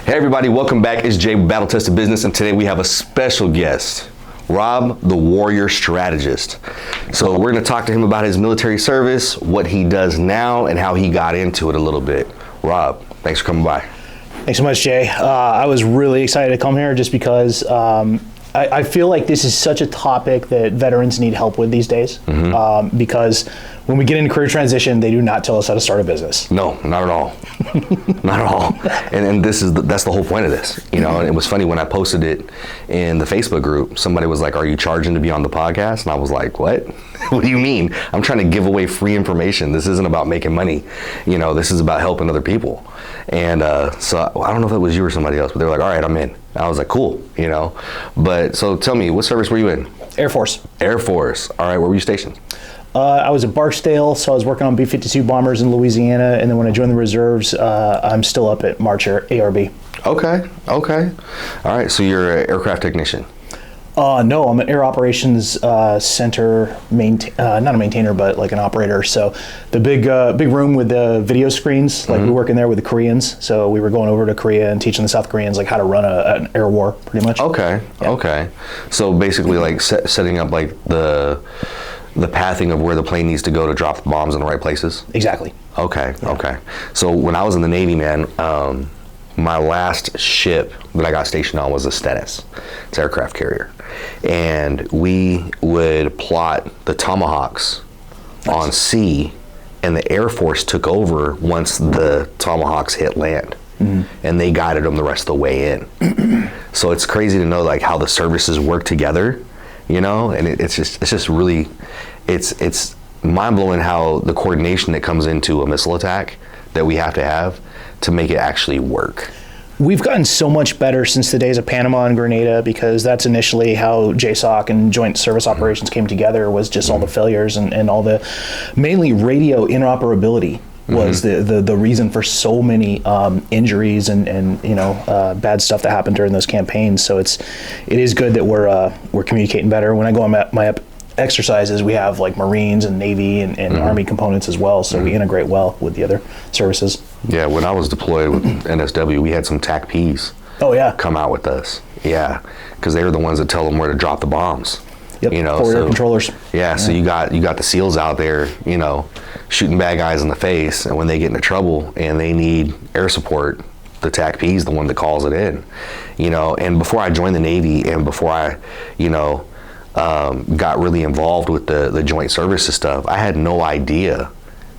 Hey everybody, welcome back. It's Jay with Battle Tested Business, and today we have a special guest, Rob, the Warrior Strategist. So we're going to talk to him about his military service, what he does now, and how he got into it a little bit. Rob, thanks for coming by. Thanks so much, Jay. I was really excited to come here just because I feel like this is such a topic that veterans need help with these days. Because when we get into career transition, they do not tell us how to start a business. No, not at all. Not at all. And that's the whole point of this. You know, and it was funny when I posted it in the Facebook group, somebody was like, "Are you charging to be on the podcast?" And I was like, "What? What do you mean? I'm trying to give away free information. This isn't about making money. You know, this is about helping other people." And so I don't know if it was you or somebody else, but they were like, "All right, I'm in." And I was like, "Cool," you know. But so tell me, what service were you in? Air Force. Air Force. All right, where were you stationed? I was at Barksdale, so I was working on B-52 bombers in Louisiana, and then when I joined the reserves, I'm still up at March ARB. Okay. All right, so you're an aircraft technician. No, I'm an Air Operations Center, not a maintainer, but like an operator. So the big room with the video screens, like we work in there with the Koreans. So we were going over to Korea and teaching the South Koreans like how to run an air war, pretty much. Okay. So basically like setting up like the pathing of where the plane needs to go to drop the bombs in the right places? Exactly. Okay. So when I was in the Navy, man, my last ship that I got stationed on was a Strategist. It's an aircraft carrier. And we would plot the Tomahawks on sea, and the Air Force took over once the Tomahawks hit land. And they guided them the rest of the way in. So it's crazy to know like how the services work together, you know, and it's just really, it's mind-blowing how the coordination that comes into a missile attack that we have to make it actually work. We've gotten so much better since the days of Panama and Grenada, because that's initially how JSOC and Joint Service Operations came together, was just all the failures and all the, mainly radio interoperability was the reason for so many injuries and you know, bad stuff that happened during those campaigns. So it is good that we're communicating better. When I go on my exercises, we have like Marines and Navy and Army components as well, so we integrate well with the other services. Yeah, when I was deployed with NSW, we had some TAC-Ps come out with us. Yeah, because they were the ones that tell them where to drop the bombs. Yep, you know, forward controllers. Yeah, so you got the SEALs out there, you know, shooting bad guys in the face, and when they get into trouble and they need air support, the TAC-P is the one that calls it in. You know, and before I joined the Navy and before I, you know, got really involved with the joint services stuff, I had no idea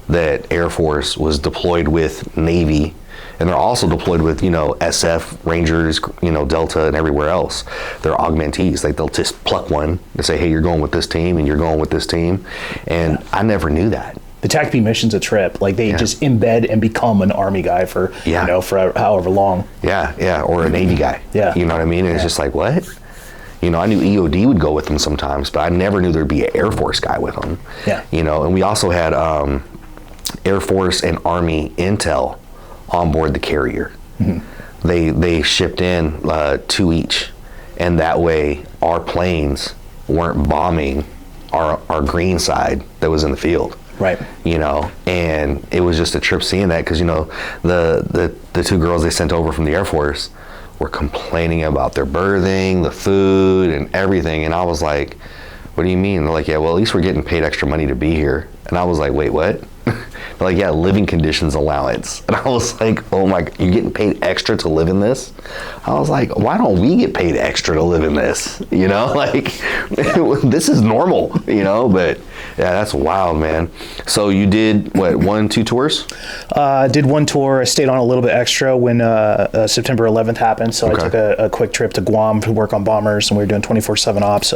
that Air Force was deployed with Navy, and they're also deployed with, you know, SF, Rangers, you know, Delta, and everywhere else. They're augmentees. Like they'll just pluck one and say, "Hey, you're going with this team, and you're going with this team," and I never knew that. The TAC-P mission's a trip. Like they just embed and become an Army guy for you know, for however long. Yeah, or a Navy guy. Yeah, you know what I mean? And it's just like, what? You know, I knew EOD would go with them sometimes, but I never knew there'd be an Air Force guy with them. Yeah. You know, and we also had Air Force and Army intel on board the carrier. They shipped in 2 each, and that way our planes weren't bombing our green side that was in the field. Right. You know, and it was just a trip seeing that, because, you know, the 2 girls they sent over from the Air Force were complaining about their berthing, the food, and everything. And I was like, "What do you mean?" They're like, "Yeah, well, at least we're getting paid extra money to be here." And I was like, "Wait, what?" They're like, "Yeah, living conditions allowance." And I was like, "Oh my, you're getting paid extra to live in this?" I was like, "Why don't we get paid extra to live in this?" You know, like, this is normal, you know, but yeah, that's wild, man. So you did, what, 1-2 tours? Did 1 tour. I stayed on a little bit extra when September 11th happened, so I took a quick trip to Guam to work on bombers, and we were doing 24/7 ops,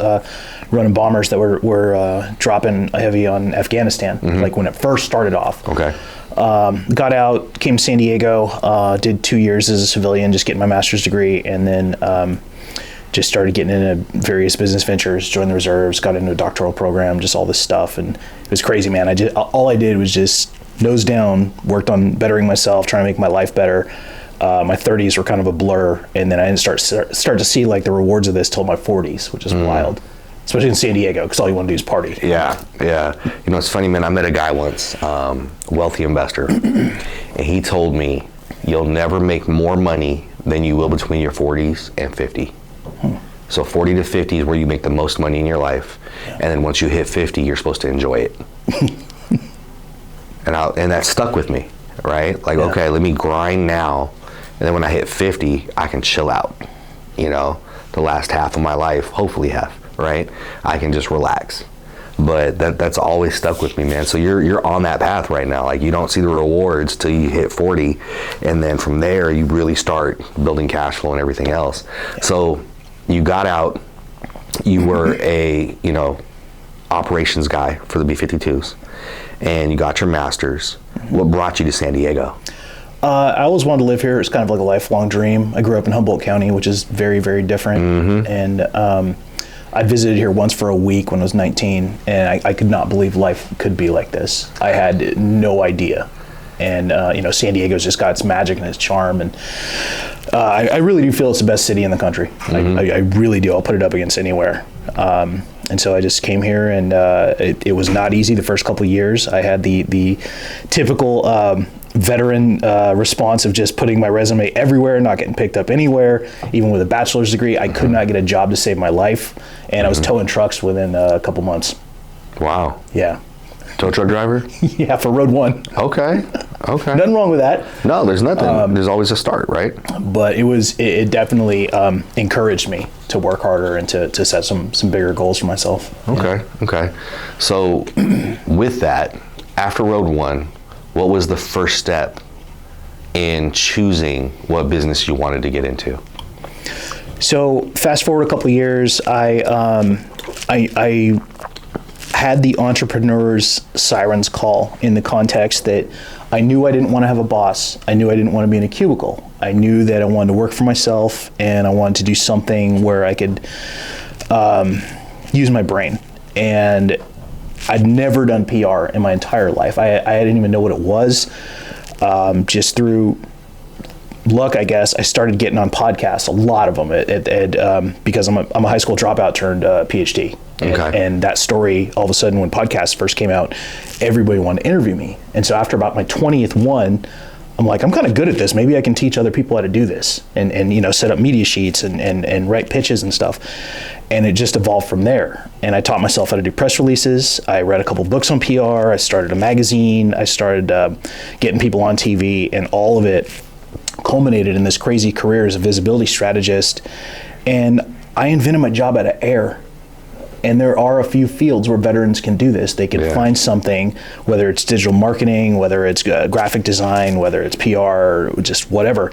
running bombers that were dropping heavy on Afghanistan, like when it first started off. Okay. Got out, came to San Diego, did 2 years as a civilian, just getting my master's degree, and then just started getting into various business ventures, joined the reserves, got into a doctoral program, just all this stuff, and it was crazy, man. All I did was just nose down, worked on bettering myself, trying to make my life better. My 30s were kind of a blur, and then I didn't start to see like the rewards of this till my 40s, which is wild. Especially in San Diego, because all you want to do is party. Yeah. You know, it's funny, man. I met a guy once, wealthy investor, and he told me, "You'll never make more money than you will between your 40s and 50. So 40 to 50 is where you make the most money in your life. And then once you hit 50, you're supposed to enjoy it. and that stuck with me, right? Like, okay, let me grind now. And then when I hit 50, I can chill out, you know, the last half of my life, hopefully half, right? I can just relax. But that's always stuck with me, man. So you're on that path right now. Like, you don't see the rewards till you hit 40, and then from there you really start building cash flow and everything else. So you got out, you were a, you know, operations guy for the B-52s, and you got your master's. What brought you to San Diego? I always wanted to live here. It's kind of like a lifelong dream. I grew up in Humboldt County, which is very, very different. And I visited here once for a week when I was 19, and I could not believe life could be like this. I had no idea. And, you know, San Diego's just got its magic and its charm. And I really do feel it's the best city in the country. I really do. I'll put it up against anywhere. And so I just came here, and it was not easy the first couple of years. I had the typical veteran response of just putting my resume everywhere, not getting picked up anywhere. Even with a bachelor's degree, I could not get a job to save my life. And I was towing trucks within a couple months. Wow. Yeah. Tow truck driver? Yeah, for Road 1. Okay. Nothing wrong with that. No, there's nothing. There's always a start, right? But it definitely encouraged me to work harder and to set some bigger goals for myself. Okay. So with that, after Road 1, what was the first step in choosing what business you wanted to get into? So fast forward a couple of years, I had the entrepreneur's sirens call in the context that I knew I didn't want to have a boss. I knew I didn't want to be in a cubicle. I knew that I wanted to work for myself, and I wanted to do something where I could use my brain. And I'd never done PR in my entire life. I didn't even know what it was. Just through luck, I guess, I started getting on podcasts, a lot of them, because I'm a high school dropout turned PhD. And that story, all of a sudden, when podcasts first came out, everybody wanted to interview me. And so after about my 20th one, I'm like, I'm kind of good at this. Maybe I can teach other people how to do this and you know, set up media sheets and write pitches and stuff. And it just evolved from there. And I taught myself how to do press releases. I read a couple books on PR. I started a magazine. I started getting people on TV, and all of it culminated in this crazy career as a visibility strategist. And I invented my job out of air. And there are a few fields where veterans can do this. They can find something, whether it's digital marketing, whether it's graphic design, whether it's PR, just whatever.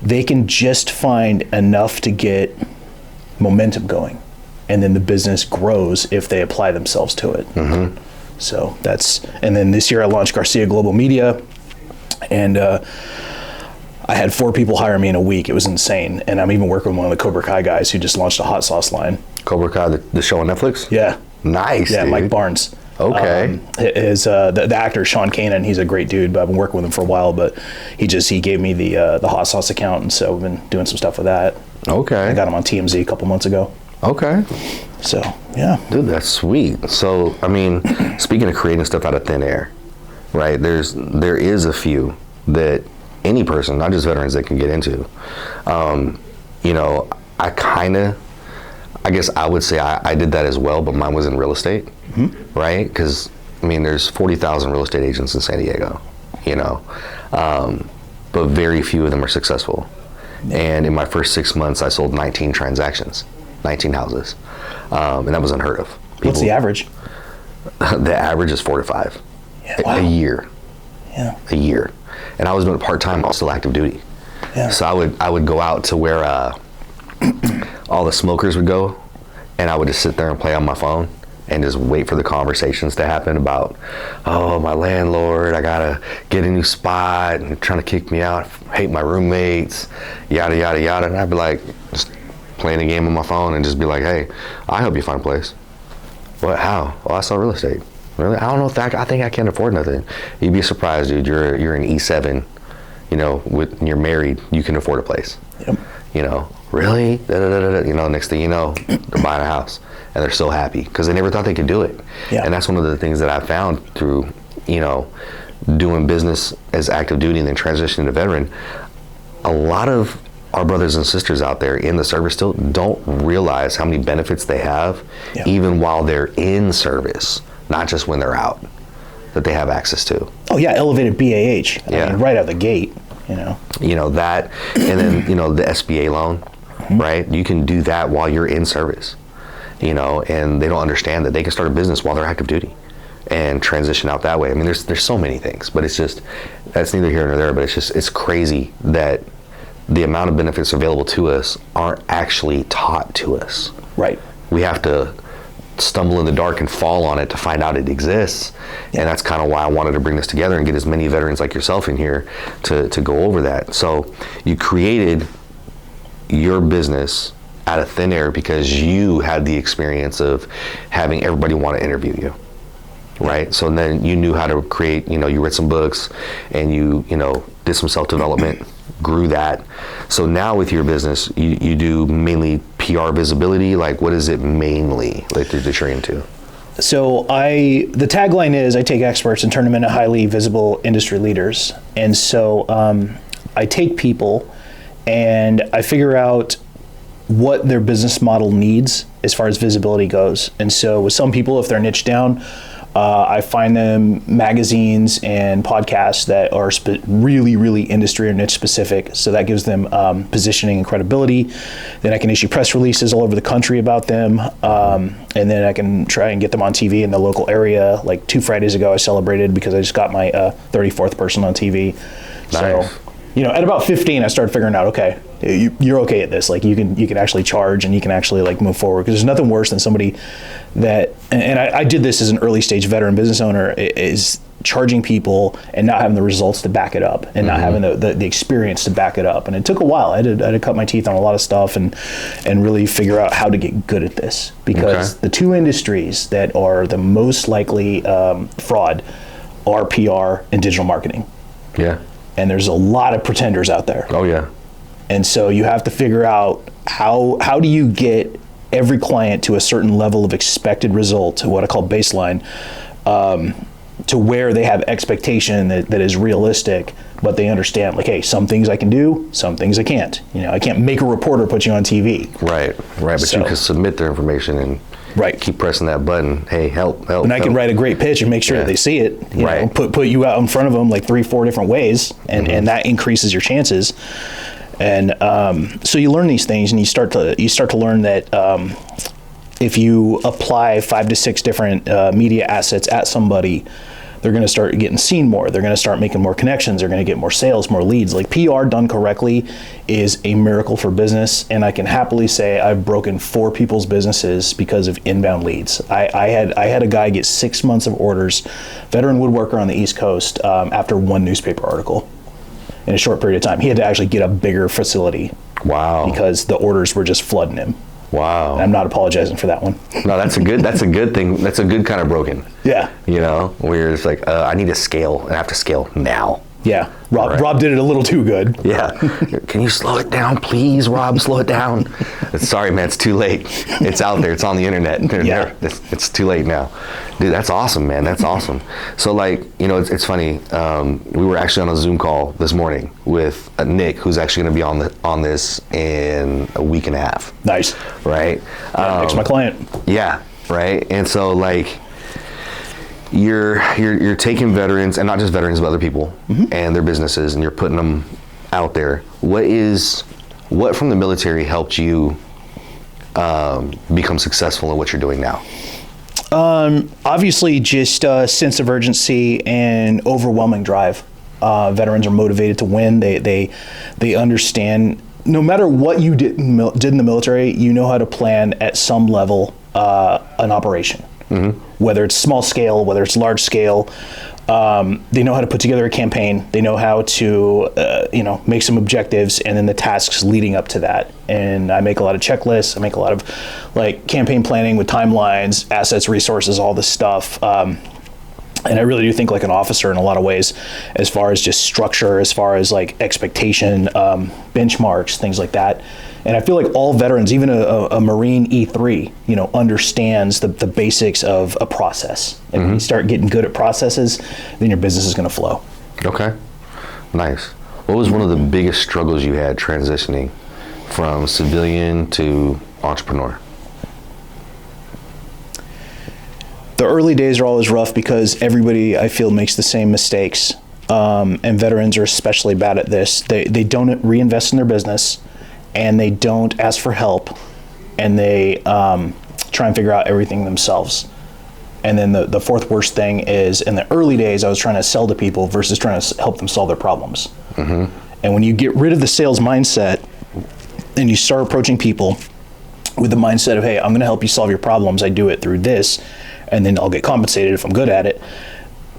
They can just find enough to get momentum going. And then the business grows if they apply themselves to it. So and then this year I launched Garcia Global Media, and I had 4 people hire me in a week. It was insane. And I'm even working with one of the Cobra Kai guys who just launched a hot sauce line. Cobra Kai, the show on Netflix? Yeah. Nice, Yeah, dude. Mike Barnes. Okay. The actor, Sean Kanan, he's a great dude, but I've been working with him for a while, but he gave me the hot sauce account, and so we've been doing some stuff with that. Okay. I got him on TMZ a couple months ago. Okay. So, yeah. Dude, that's sweet. So, I mean, speaking of creating stuff out of thin air, right, there is a few that any person, not just veterans, that can get into. You know, I guess I would say I did that as well, but mine was in real estate, right? Because, I mean, there's 40,000 real estate agents in San Diego, you know, but very few of them are successful. And in my first 6 months, I sold 19 transactions, 19 houses, and that was unheard of. What's the average? The average is 4 to 5 a year. Yeah. A year. And I was doing it part-time, I was still active duty. Yeah. So I would go out to where all the smokers would go, and I would just sit there and play on my phone and just wait for the conversations to happen about, oh, my landlord, I gotta get a new spot, and they're trying to kick me out, hate my roommates, yada, yada, yada. And I'd be like, just playing a game on my phone and just be like, hey, I help you find a place. What, how? Well, I sell real estate. Really? I don't know if I think I can't afford nothing. You'd be surprised, dude. You're in E7, you know, when you're married, you can afford a place. Yep. You know, really? You know, next thing you know, they're buying a house, and they're so happy because they never thought they could do it. Yeah. And that's one of the things that I found through, you know, doing business as active duty and then transitioning to veteran. A lot of our brothers and sisters out there in the service still don't realize how many benefits they have, even while they're in service, not just when they're out, that they have access to. Oh yeah, elevated BAH. I mean, right out the gate, you know. You know, that, and then, you know, the SBA loan, right? You can do that while you're in service, you know, and they don't understand that they can start a business while they're active duty and transition out that way. I mean, there's so many things, but it's just, that's neither here nor there, but it's crazy that the amount of benefits available to us aren't actually taught to us. Right. We have to stumble in the dark and fall on it to find out it exists. And that's kind of why I wanted to bring this together and get as many veterans like yourself in here to go over that. So you created your business out of thin air because you had the experience of having everybody want to interview you. Right. So then you knew how to create, you know, you read some books and you know, did some self-development, grew that. So now with your business, you do mainly PR visibility. Like, what is it mainly like that you're into? So the tagline is I take experts and turn them into highly visible industry leaders. And so I take people and I figure out what their business model needs as far as visibility goes. And so with some people, if they're niche down, I find them magazines and podcasts that are really, really industry or niche specific. So that gives them positioning and credibility. Then I can issue press releases all over the country about them. And then I can try and get them on TV in the local area. Like 2 Fridays ago, I celebrated because I just got my 34th person on TV. Nice. So, you know, at about 15, I started figuring out, okay, you're okay at this. Like you can actually charge and you can actually like move forward, because there's nothing worse than somebody that, and I did this as an early stage veteran business owner, is charging people and not having the results to back it up and not having the experience to back it up. And it took a while. I had to cut my teeth on a lot of stuff and really figure out how to get good at this, because the two industries that are the most likely fraud are PR and digital marketing. Yeah. And there's a lot of pretenders out there. Oh yeah. And so you have to figure out how do you get every client to a certain level of expected result, what I call baseline, to where they have expectation that is realistic, but they understand, like, hey, some things I can do, some things I can't. You know, I can't make a reporter put you on TV. Right. But so, you can submit their information and keep pressing that button. Hey, help. And I can write a great pitch and make sure that they see it. You know, put you out in front of them like 3-4 different ways, and that increases your chances. And so you learn these things, and you start to learn that if you apply 5 to 6 different media assets at somebody, they're going to start getting seen more. They're going to start making more connections. They're going to get more sales, more leads. Like, PR done correctly is a miracle for business. And I can happily say I've broken 4 people's businesses because of inbound leads. I had a guy get 6 months of orders, veteran woodworker on the East Coast, after 1 newspaper article in a short period of time. He had to actually get a bigger facility. Wow. Because the orders were just flooding him. Wow. And I'm not apologizing for that one. No, that's a good thing. That's a good kind of broken. Yeah. You know, where you're just like, I need to scale, and I have to scale now. Yeah. Rob did it a little too good. Yeah. Can you slow it down, please, Rob? Slow it down. Sorry, man, it's too late. It's out there. It's on the internet. It's too late now. Dude, that's awesome, man. That's awesome. So, like, you know, it's funny. We were actually on a Zoom call this morning with Nick, who's actually going to be on this in a week and a half. Nice. Right? Yeah, Nick's my client. Yeah. Right? And so, like, you're taking veterans, and not just veterans, but other people and their businesses, and you're putting them out there. What from the military helped you become successful in what you're doing now? Obviously, just a sense of urgency and overwhelming drive. Veterans are motivated to win. They understand, no matter what you did in the military, you know how to plan at some level an operation. Whether it's small scale, whether it's large scale, they know how to put together a campaign. They know how to, make some objectives, and then the tasks leading up to that. And I make a lot of checklists. I make a lot of like campaign planning with timelines, assets, resources, all this stuff. And I really do think like an officer in a lot of ways, as far as just structure, as far as like expectation, benchmarks, things like that. And I feel like all veterans, even a Marine E3, understands the basics of a process. And when you start getting good at processes, then your business is going to flow. Okay, nice. What was one of the biggest struggles you had transitioning from civilian to entrepreneur? The early days are always rough because everybody, I feel, makes the same mistakes. And veterans are especially bad at this. They don't reinvest in their business, and they don't ask for help, and they try and figure out everything themselves. And then the fourth worst thing is, in the early days, I was trying to sell to people versus trying to help them solve their problems. Mm-hmm. And when you get rid of the sales mindset and you start approaching people with the mindset of, hey, I'm going to help you solve your problems. I do it through this, and then I'll get compensated if I'm good at it.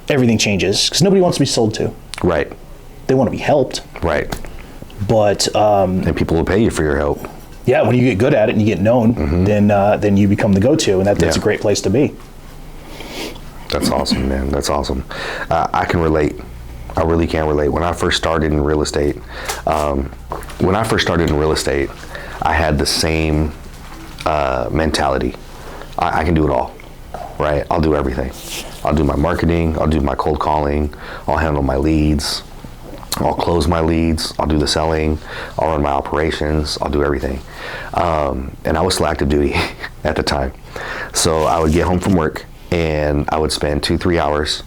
Everything changes because nobody wants to be sold to. Right. They want to be helped. Right. But and people will pay you for your help. Yeah, when you get good at it and you get known, then you become the go-to, and that's a great place to be. That's awesome, man. That's awesome. I can relate. I really can relate. When I first started in real estate, I had the same mentality. I can do it all, right? I'll do everything. I'll do my marketing. I'll do my cold calling. I'll handle my leads. I'll close my leads. I'll do the selling. I'll run my operations. I'll do everything. And I was still active duty at the time. So I would get home from work and I would spend 2-3 hours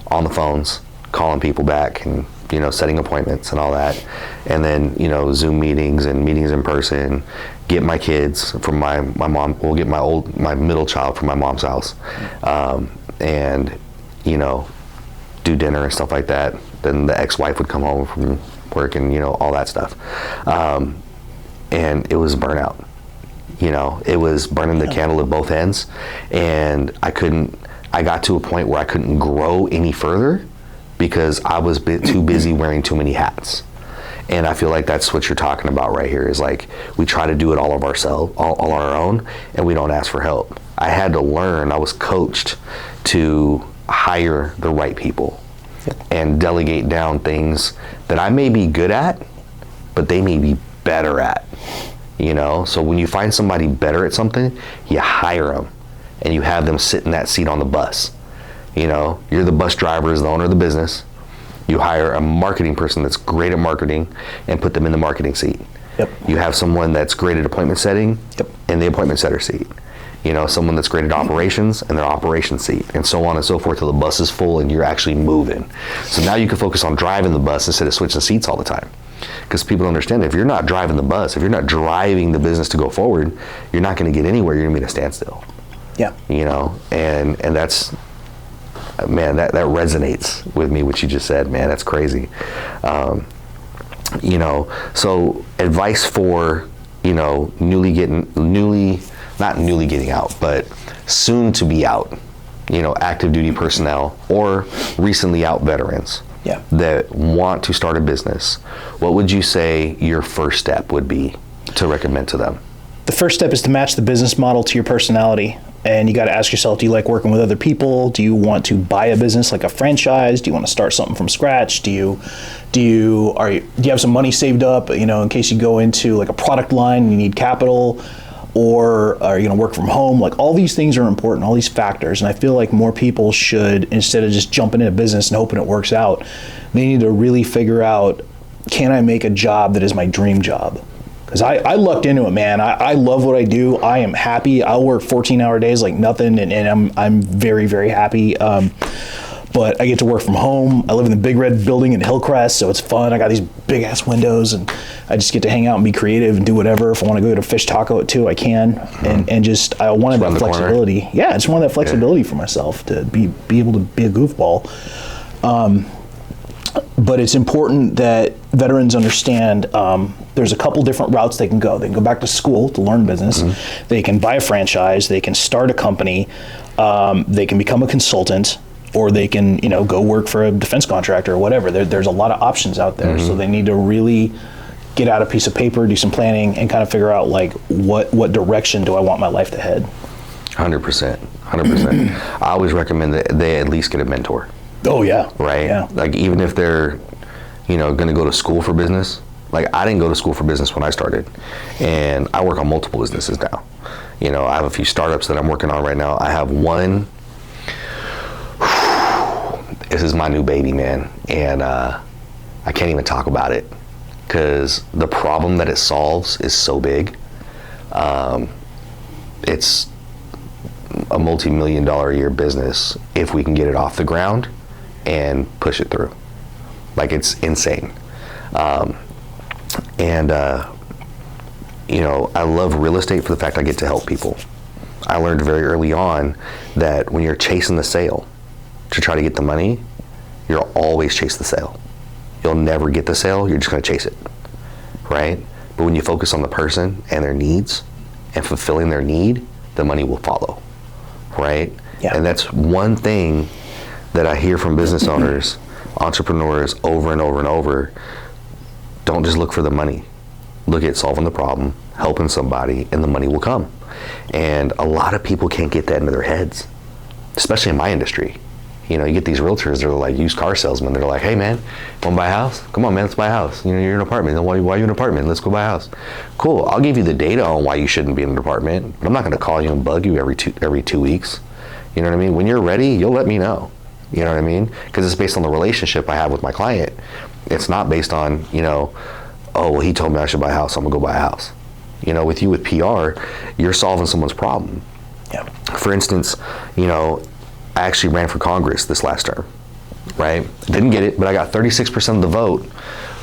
on the phones calling people back and, setting appointments and all that. And then, Zoom meetings and meetings in person, get my kids from my mom, we'll get my middle child from my mom's house. And, do dinner and stuff like that. Then the ex-wife would come home from work and, all that stuff. And it was burnout. It was burning the candle at both ends. And I got to a point where I couldn't grow any further because I was too busy wearing too many hats. And I feel like that's what you're talking about right here is like, we try to do it all on our own, and we don't ask for help. I had to learn, I was coached to hire the right people and delegate down things that I may be good at, but they may be better at, So when you find somebody better at something, you hire them and you have them sit in that seat on the bus. You're the bus driver as the owner of the business. You hire a marketing person that's great at marketing and put them in the marketing seat. Yep. You have someone that's great at appointment setting in the appointment setter seat. Someone that's great at operations in their operations seat, and so on and so forth till the bus is full and you're actually moving. So now you can focus on driving the bus instead of switching seats all the time. Because people don't understand, if you're not driving the bus, if you're not driving the business to go forward, you're not going to get anywhere. You're going to be at a standstill. Yeah. And that's, man, that resonates with me, what you just said, man. That's crazy. So advice for, not newly getting out, but soon to be out, active duty personnel or recently out veterans that want to start a business. What would you say your first step would be to recommend to them? The first step is to match the business model to your personality. And you got to ask yourself, do you like working with other people? Do you want to buy a business like a franchise? Do you want to start something from scratch? Do you have some money saved up, in case you go into like a product line and you need capital? Or are you going to work from home? Like, all these things are important, all these factors. And I feel like more people should, instead of just jumping into business and hoping it works out, they need to really figure out, can I make a job that is my dream job? Because I lucked into it, man. I love what I do. I am happy. I'll work 14-hour days like nothing, and I'm very, very happy. But I get to work from home. I live in the big red building in Hillcrest, so it's fun. I got these big ass windows, and I just get to hang out and be creative and do whatever. If I want to go to fish taco at 2, I can. And just I wanted that flexibility. Corner. Yeah, I just wanted that flexibility for myself to be able to be a goofball. But it's important that veterans understand there's a couple different routes they can go. They can go back to school to learn business. Mm-hmm. They can buy a franchise. They can start a company. They can become a consultant, or they can, go work for a defense contractor or whatever. There's a lot of options out there. Mm-hmm. So they need to really get out a piece of paper, do some planning, and kind of figure out like what direction do I want my life to head. 100%. I always recommend that they at least get a mentor. Oh yeah. Right? Yeah. Like, even if they're, going to go to school for business. Like, I didn't go to school for business when I started, and I work on multiple businesses now. I have a few startups that I'm working on right now. I have one, this is my new baby, man, and I can't even talk about it. because the problem that it solves is so big. It's a multi-million-dollar a year business if we can get it off the ground and push it through. Like, it's insane. You know, I love real estate for the fact I get to help people. I learned very early on that when you're chasing the sale to try to get the money, you'll always chase the sale. You'll never get the sale, you're just gonna chase it, right? But when you focus on the person and their needs and fulfilling their need, the money will follow, right? Yeah. And that's one thing that I hear from business owners, entrepreneurs over and over and over. Don't just look for the money. Look at solving the problem, helping somebody, and the money will come. And a lot of people can't get that into their heads, especially in my industry. You know, you get these realtors, they're like used car salesmen. They're like, hey man, want to buy a house? Come on man, let's buy a house. You know, you're in an apartment. Why are you in an apartment? Let's go buy a house. Cool, I'll give you the data on why you shouldn't be in an apartment. But I'm not gonna call you and bug you every 2 weeks. You know what I mean? When you're ready, you'll let me know. You know what I mean? Because it's based on the relationship I have with my client. It's not based on, you know, oh, well, he told me I should buy a house, so I'm gonna go buy a house. You know, with you with PR, you're solving someone's problem. Yeah. For instance, you know, I actually ran for Congress this last term, right? Didn't get it, but I got 36% of the vote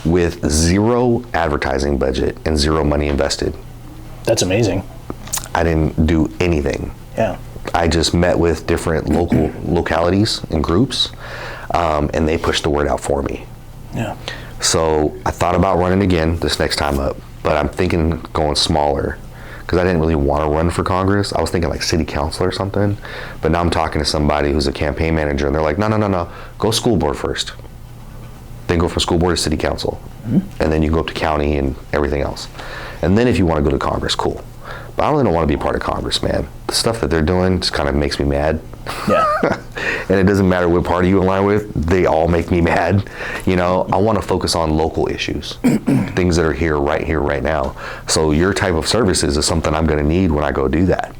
with zero advertising budget and zero money invested. That's amazing. I didn't do anything. Yeah. I just met with different localities and groups, and they pushed the word out for me. Yeah. So I thought about running again this next time up, but I'm thinking going smaller because I didn't really want to run for Congress. I was thinking like city council or something, but now I'm talking to somebody who's a campaign manager and they're like, no, go school board first. Then go from school board to city council. Mm-hmm. And then you go up to county and everything else. And then if you want to go to Congress, cool. But I really don't want to be a part of Congress, man. The stuff that they're doing just kind of makes me mad. Yeah. And it doesn't matter what party you align with, they all make me mad. You know, I want to focus on local issues, things that are here, right now. So your type of services is something I'm going to need when I go do that.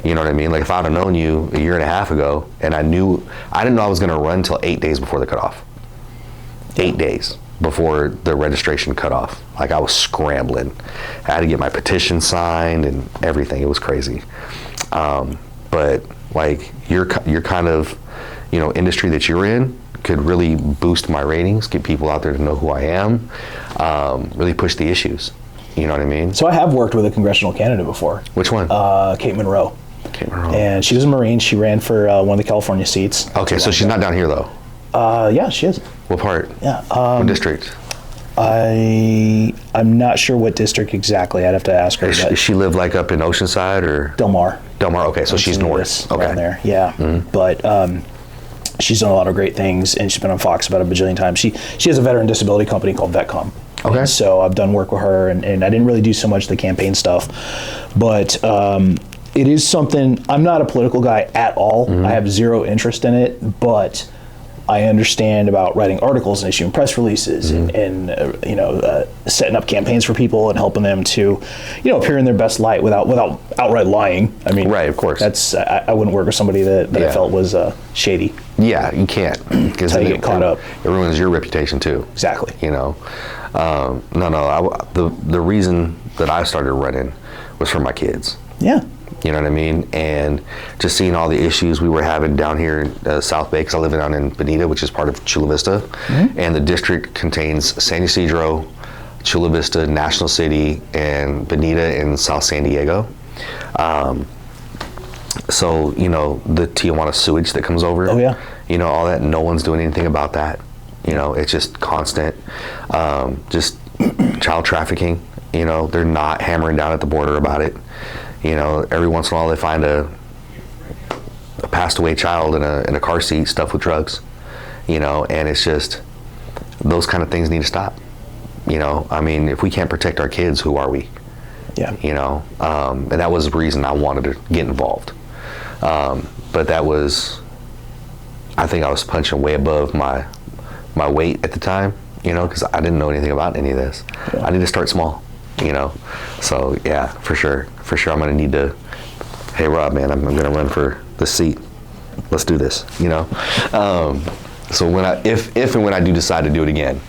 You know what I mean? Like if I'd have known you a year and a half ago, and I didn't know I was going to run until 8 days before the cutoff. 8 days before the registration cutoff. Like I was scrambling. I had to get my petition signed and everything. It was crazy. But like your kind of, you know, industry that you're in could really boost my ratings, get people out there to know who I am, really push the issues. You know what I mean? So I have worked with a congressional candidate before. Which one? Kate Monroe. Kate Monroe. And she was a Marine. She ran for one of the California seats. Okay, so she's not down here though. Yeah, she is. What part? Yeah. What district? I'm not sure what district exactly. I'd have to ask her. Does she live like up in Oceanside or? Del Mar. Del Mar. Okay, so she's north. Okay. Around there. Yeah. Mm-hmm. But she's done a lot of great things, and she's been on Fox about a bajillion times. She has a veteran disability company called VetCom. Okay. And so I've done work with her, and I didn't really do so much of the campaign stuff, but it is something. I'm not a political guy at all. Mm-hmm. I have zero interest in it, but I understand about writing articles and issuing press releases and setting up campaigns for people and helping them to, you know, appear in their best light without outright lying. I mean, right, of course. That's I wouldn't work with somebody that I felt was shady. Yeah, you can't, because you get caught up. It ruins your reputation too. Exactly. You know, the reason that I started running was for my kids. Yeah. You know what I mean? And just seeing all the issues we were having down here in South Bay, because I live down in Bonita, which is part of Chula Vista. Mm-hmm. And the district contains San Ysidro, Chula Vista, National City, and Bonita and South San Diego. So, you know, the Tijuana sewage that comes over. Oh, yeah. You know, all that, no one's doing anything about that. You know, it's just constant, just child trafficking. You know, they're not hammering down at the border about it. You know, every once in a while they find a passed away child in a car seat stuffed with drugs, you know, and it's just, those kind of things need to stop. You know, I mean, if we can't protect our kids, who are we? Yeah. You know, and that was the reason I wanted to get involved. But that was, I think I was punching way above my weight at the time, you know, because I didn't know anything about any of this. Yeah. I need to start small. You know, so yeah, for sure, I'm gonna need to. Hey, Rob, man, I'm gonna run for the seat. Let's do this. You know, so if and when I do decide to do it again,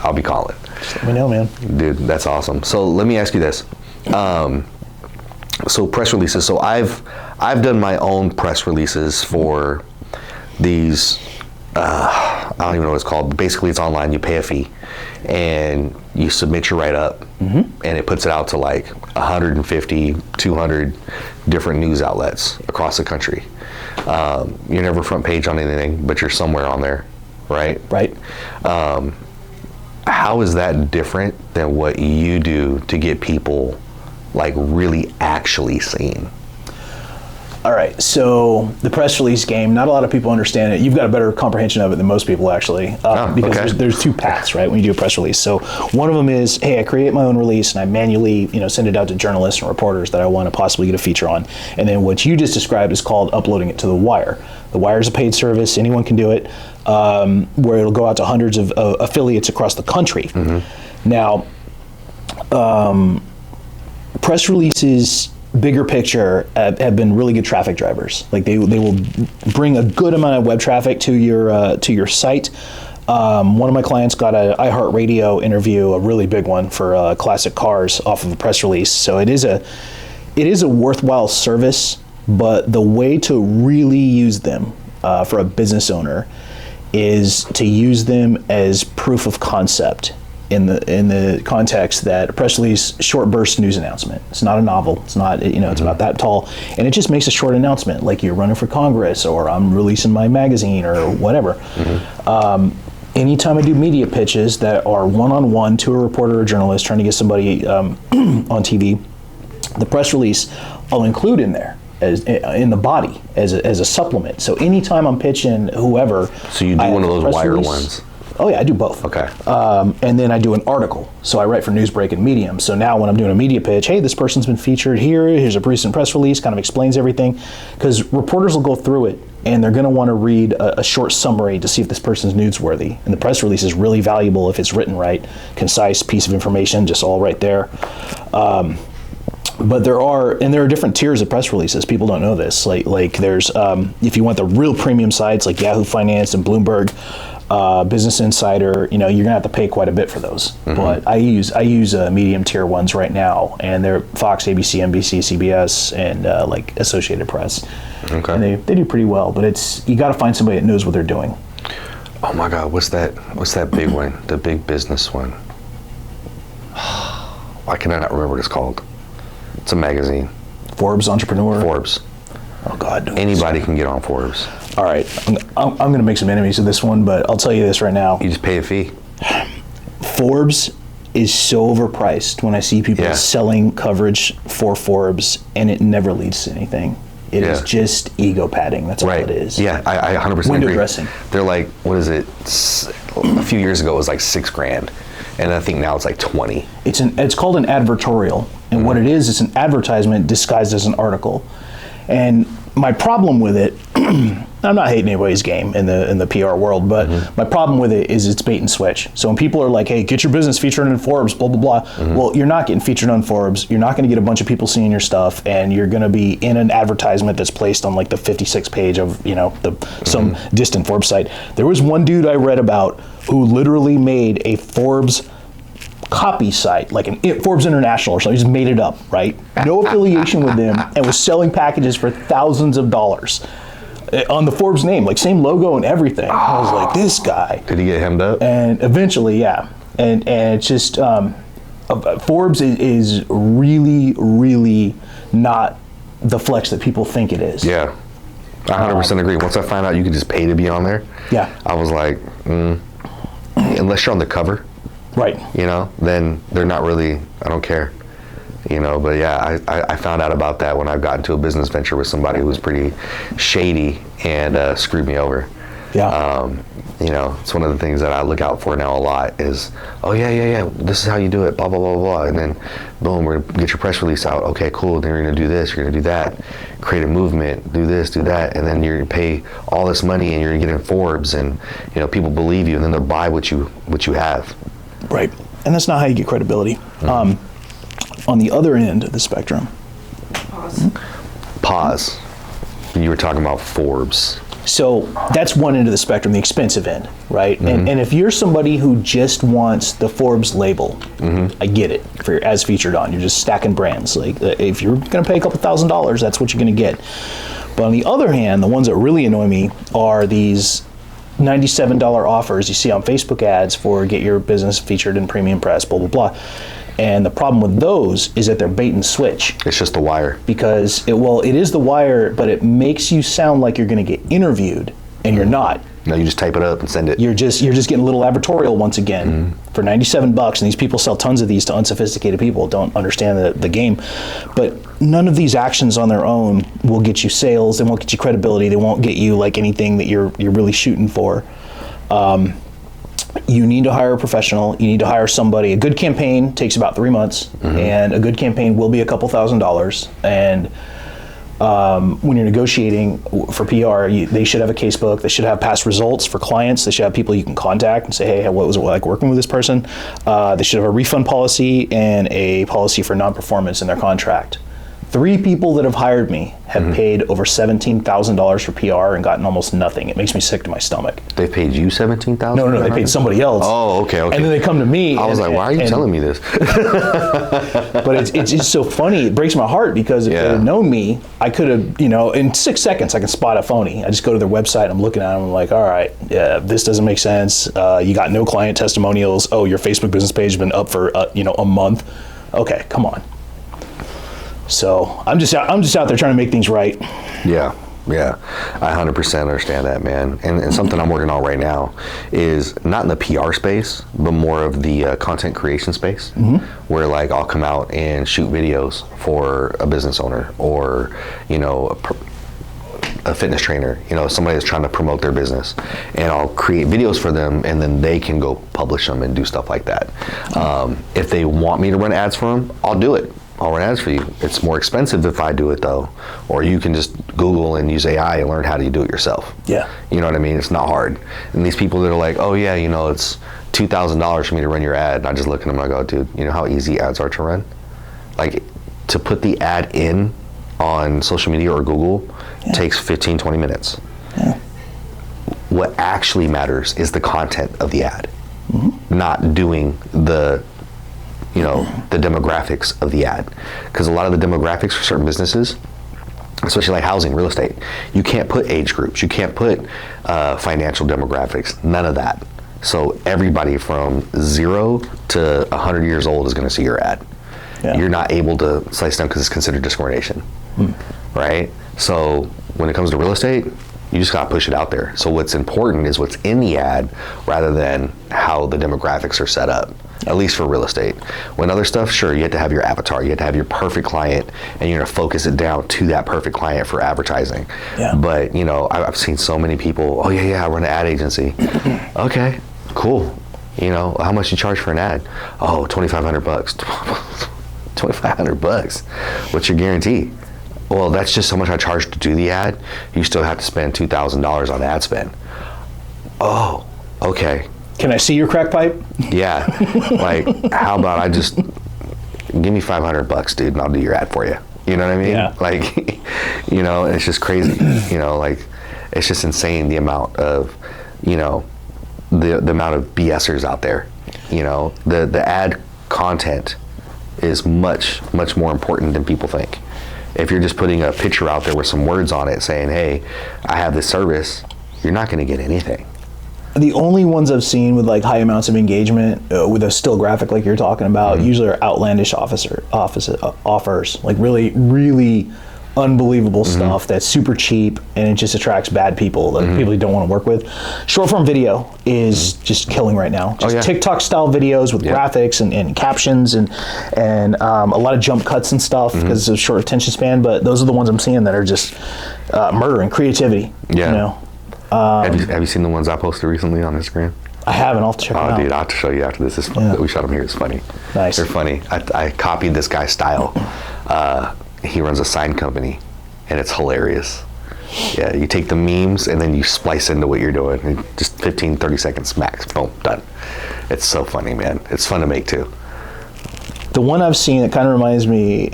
I'll be calling. Just let me know, man. Dude, that's awesome. So let me ask you this. So press releases. So I've done my own press releases for these. I don't even know what it's called. But basically, it's online. You pay a fee, and you submit your write-up, and it puts it out to like 150, 200 different news outlets across the country. You're never front page on anything, but you're somewhere on there, right? Right. How is that different than what you do to get people like really actually seen? All right, so the press release game, not a lot of people understand it. You've got a better comprehension of it than most people, actually, because okay. there's two paths, right, when you do a press release. So one of them is, hey, I create my own release and I manually, send it out to journalists and reporters that I want to possibly get a feature on. And then what you just described is called uploading it to The Wire. The Wire is a paid service. Anyone can do it, where it'll go out to hundreds of affiliates across the country. Now, press releases, bigger picture, have been really good traffic drivers. Like they will bring a good amount of web traffic to your site. One of my clients got an iHeartRadio interview, a really big one for classic cars, off of a press release. So it is a worthwhile service, but the way to really use them for a business owner is to use them as proof of concept. In the context that a press release, short burst news announcement. It's not a novel. It's not, it's about that tall, and it just makes a short announcement, like you're running for Congress, or I'm releasing my magazine, or whatever. Anytime I do media pitches that are one-on-one to a reporter or journalist trying to get somebody on TV, the press release I'll include in there as in the body as a supplement. So anytime I'm pitching whoever, so you do one of those wire ones. Oh yeah, I do both. Okay. And then I do an article. So I write for Newsbreak and Medium. So now when I'm doing a media pitch, hey, this person's been featured here. Here's a recent press release, kind of explains everything. Because reporters will go through it and they're going to want to read a short summary to see if this person's newsworthy. And the press release is really valuable if it's written right, concise piece of information, just all right there. But there are different tiers of press releases. People don't know this. Like there's, if you want the real premium sites like Yahoo Finance and Bloomberg, Business Insider, you're gonna have to pay quite a bit for those. But I use medium tier ones right now, and they're Fox, ABC, NBC, CBS, and like Associated Press. Okay. And they do pretty well, but you got to find somebody that knows what they're doing. Oh my God, what's that big one? The big business one. Why can I not remember what it's called? It's a magazine. Forbes Entrepreneur. Forbes. Oh God. Anybody can get on Forbes. All right, I'm going to make some enemies of this one, but I'll tell you this right now. You just pay a fee. Forbes is so overpriced when I see people selling coverage for Forbes, and it never leads to anything. It is just ego padding. That's all it is. Yeah, I 100% Window agree. dressing. They're like, what is it? A few years ago it was like $6,000, and I think now it's like 20. It's called an advertorial, and what it is, it's an advertisement disguised as an article. And my problem with it, I'm not hating anybody's game in the PR world, but my problem with it is it's bait and switch. So when people are like, hey, get your business featured in Forbes, blah, blah, blah. Well, you're not getting featured on Forbes. You're not going to get a bunch of people seeing your stuff, and you're going to be in an advertisement that's placed on like the 56th page of, some distant Forbes site. There was one dude I read about who literally made a Forbes copy site, like Forbes International or something. He just made it up, right? No affiliation with them, and was selling packages for thousands of dollars on the Forbes name, like same logo and everything. I was like, this guy. Did he get hemmed up? And eventually, yeah. And it's just, Forbes is really, really not the flex that people think it is. Yeah, I 100% agree. Once I found out you could just pay to be on there, I was like, unless you're on the cover, right? Then they're not really. I don't care. But yeah, I found out about that when I got into a business venture with somebody who was pretty shady and screwed me over. Yeah. It's one of the things that I look out for now a lot is, oh yeah, this is how you do it, blah, blah, blah, blah. And then boom, we're gonna get your press release out. Okay, cool, then you're gonna do this, you're gonna do that, create a movement, do this, do that, and then you're gonna pay all this money and you're gonna get in Forbes, and people believe you, and then they'll buy what you have. Right, and that's not how you get credibility. On the other end of the spectrum. Pause. You were talking about Forbes. So that's one end of the spectrum, the expensive end, right? And if you're somebody who just wants the Forbes label, I get it, for as featured on. You're just stacking brands. Like, if you're going to pay a couple $1,000s, that's what you're going to get. But on the other hand, the ones that really annoy me are these $97 offers you see on Facebook ads for get your business featured in premium press, blah, blah, blah. And the problem with those is that they're bait and switch. It's just the wire. Because, it is the wire, but it makes you sound like you're going to get interviewed, and you're not. No, you just type it up and send it. You're just getting a little advertorial once again for $97, and these people sell tons of these to unsophisticated people who don't understand the game. But none of these actions on their own will get you sales. They won't get you credibility. They won't get you like anything that you're really shooting for. You need to hire a professional. You need to hire somebody. A good campaign takes about 3 months, and a good campaign will be a couple $1,000s. And when you're negotiating for PR, they should have a casebook. They should have past results for clients. They should have people you can contact and say, hey, what was it like working with this person? They should have a refund policy and a policy for non-performance in their contract. 3 people that have hired me have paid over $17,000 for PR and gotten almost nothing. It makes me sick to my stomach. They paid you $17,000? No, they paid somebody else. Oh, okay. And then they come to me. I was like, why are you telling me this? But it's just so funny. It breaks my heart because if they had known me, I could have, in 6 seconds, I can spot a phony. I just go to their website, I'm looking at them, I'm like, all right, yeah, this doesn't make sense. You got no client testimonials. Oh, your Facebook business page has been up for, a month. Okay, come on. So I'm just out there trying to make things right. Yeah, I 100% understand that, man. And something I'm working on right now is not in the PR space, but more of the content creation space, where like I'll come out and shoot videos for a business owner or a fitness trainer, somebody that's trying to promote their business, and I'll create videos for them, and then they can go publish them and do stuff like that. If they want me to run ads for them, I'll do it. I'll run ads for you. It's more expensive if I do it though, or you can just Google and use AI and learn how to do it yourself. Yeah. You know what I mean? It's not hard. And these people that are like, oh yeah, it's $2,000 for me to run your ad. And I just look at them and I go, dude, you know how easy ads are to run? Like, to put the ad in on social media or Google takes 15, 20 minutes. Yeah. What actually matters is the content of the ad, not doing the demographics of the ad. Because a lot of the demographics for certain businesses, especially like housing, real estate, you can't put age groups, you can't put financial demographics, none of that. So everybody from 0 to 100 years old is going to see your ad. Yeah. You're not able to slice down because it's considered discrimination, right? So when it comes to real estate, you just got to push it out there. So what's important is what's in the ad rather than how the demographics are set up, at least for real estate. When other stuff, sure, you have to have your avatar, you have to have your perfect client, and you're going to focus it down to that perfect client for advertising. Yeah. But, I've seen so many people, oh yeah, I run an ad agency. Okay, cool. How much you charge for an ad? Oh, $2,500. $2,500. What's your guarantee? Well, that's just how much I charge to do the ad. You still have to spend $2,000 on ad spend. Oh, okay. Can I see your crack pipe? Yeah. Like, how about I just give me $500, dude, and I'll do your ad for you. You know what I mean? Yeah. Like, it's just crazy. Like, it's just insane the amount of, the amount of BSers out there. The ad content is much, much more important than people think. If you're just putting a picture out there with some words on it saying, hey, I have this service, you're not going to get anything. The only ones I've seen with like high amounts of engagement with a still graphic like you're talking about usually are outlandish offers, like really, really unbelievable stuff that's super cheap, and it just attracts bad people, like people you don't want to work with. Short form video is just killing right now. Just TikTok style videos with graphics and captions and a lot of jump cuts and stuff because of short attention span. But those are the ones I'm seeing that are just murdering creativity. Yeah. Have you seen the ones I posted recently on Instagram? I haven't. I'll have to check them out. Oh, dude, I'll have to show you after this. It's fun. We shot them here. It's funny. Nice. They're funny. I copied this guy's style. He runs a sign company, and it's hilarious. Yeah, you take the memes, and then you splice into what you're doing. And just 15, 30 seconds max. Boom, done. It's so funny, man. It's fun to make, too. The one I've seen that kind of reminds me,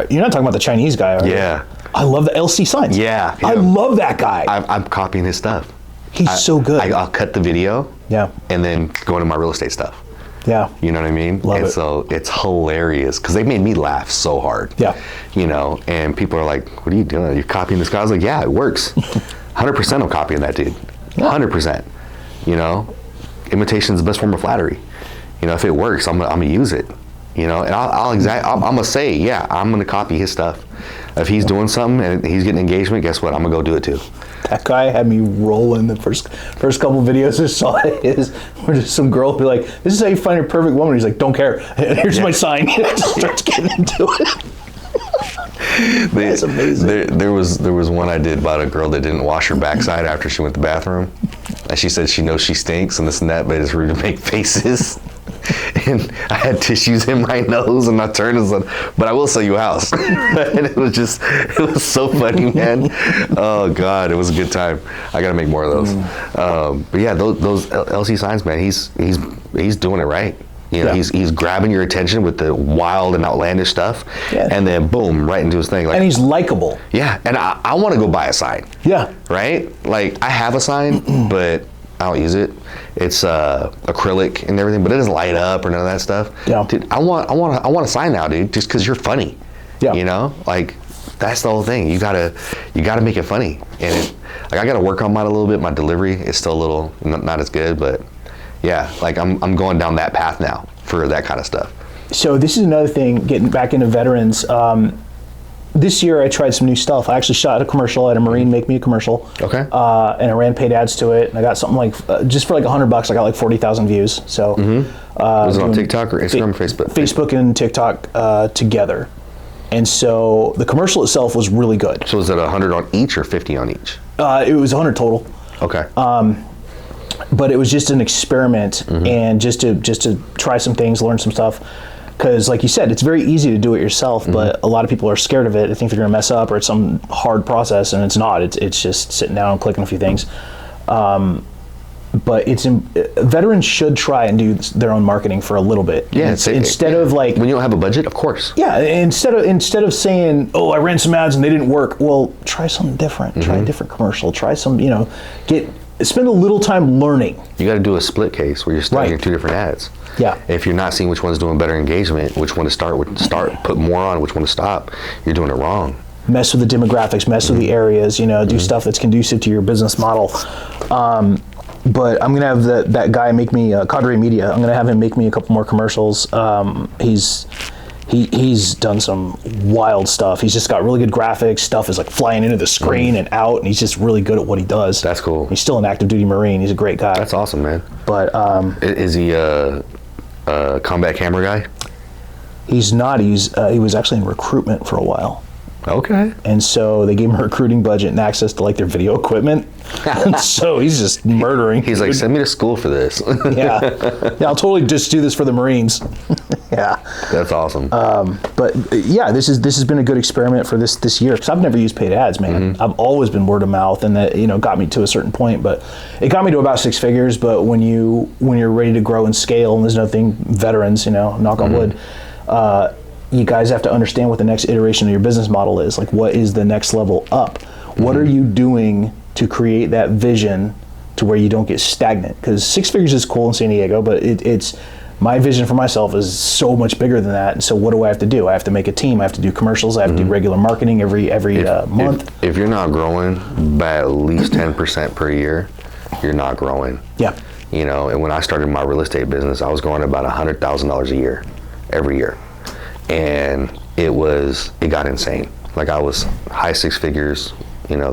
you're not talking about the Chinese guy, are you? Yeah. I love the LC Signs. Yeah. I love that guy. I'm copying his stuff. He's so good. I'll cut the video. Yeah. And then go into my real estate stuff. Yeah. You know what I mean? Love it. So it's hilarious because they made me laugh so hard. Yeah. You know, and people are like, what are you doing? You're copying this guy? I was like, yeah, it works. 100% I'm copying that dude. 100%. You know, imitation is the best form of flattery. You know, if it works, I'm gonna use it. You know, and I'm gonna say, yeah, I'm gonna copy his stuff. If he's doing something and he's getting engagement, guess what? I'm gonna go do it too. That guy had me rolling the first couple videos I saw his, where just some girl would be like, this is how you find your perfect woman. He's like, don't care. Here's my sign. Just starts getting into it. That's amazing. There was one I did about a girl that didn't wash her backside after she went to the bathroom. And she said she knows she stinks and this and that, but it's rude to make faces. And I had tissues in my nose and I turned and said, but I will sell you a house. And it was so funny, man. Oh God, it was a good time. I gotta make more of those. But yeah, those LC Signs, man, he's doing it right. You know, he's grabbing your attention with the wild and outlandish stuff, and then boom, right into his thing. Like, and he's likable. Yeah, and I want to go buy a sign. Yeah. Right? Like, I have a sign, but I don't use it. It's acrylic and everything, but it doesn't light up or none of that stuff. Yeah. Dude, I want a sign now, dude, just because you're funny. Yeah. You know, like that's the whole thing. You gotta make it funny, and I gotta work on mine a little bit. My delivery is still a little not as good, but yeah, like I'm going down that path now for that kind of stuff. So this is another thing, getting back into veterans. This year I tried some new stuff. I actually shot a commercial. I had a Marine make me a commercial. Okay. And I ran paid ads to it, and I got something like just for like $100. I got like 40,000 views. So was it on TikTok or Instagram or Facebook? Facebook and TikTok together. And so the commercial itself was really good. So was it 100 on each or 50 on each? It was 100 total. Okay. But it was just an experiment, and just to try some things, learn some stuff. Because, like you said, it's very easy to do it yourself, but a lot of people are scared of it. They think they're going to mess up, or it's some hard process, and it's not. It's just sitting down and clicking a few things. But veterans should try and do their own marketing for a little bit. Yeah. Instead of like, when you don't have a budget, of course. Yeah. Instead of saying, "Oh, I ran some ads and they didn't work." Well, try something different. Try a different commercial. Try some. Spend a little time learning. You got to do a split case where you're studying two different ads. Yeah. If you're not seeing which one's doing better engagement, which one to start, put more on, which one to stop, you're doing it wrong. Mess with the demographics, mess with the areas, do stuff that's conducive to your business model. But I'm going to have that guy make me, Cadre Media, I'm going to have him make me a couple more commercials. He's done some wild stuff. He's just got really good graphics. Stuff is like flying into the screen and out, and he's just really good at what he does. That's cool. He's still an active duty Marine. He's a great guy. That's awesome, man. But is he a combat camera guy? He's not. He was actually in recruitment for a while. Okay. And so they gave him a recruiting budget and access to like their video equipment. And so he's just murdering. He's like, send me to school for this. Yeah, I'll totally just do this for the Marines. Yeah. That's awesome. But yeah, this has been a good experiment for this year, because I've never used paid ads, man. I've always been word of mouth, and that got me to a certain point, but it got me to about 6 figures. But when you're ready to grow and scale, and there's nothing, veterans, knock on wood, you guys have to understand what the next iteration of your business model is. Like, what is the next level up? What are you doing to create that vision to where you don't get stagnant? Because 6 figures is cool in San Diego, but it's my vision for myself is so much bigger than that. And so what do I have to do? I have to make a team. I have to do commercials. I have to do regular marketing every month. If you're not growing by at least 10% per year, you're not growing. Yeah. And when I started my real estate business, I was growing about $100,000 a year, every year. And it got insane. Like, I was high 6 figures,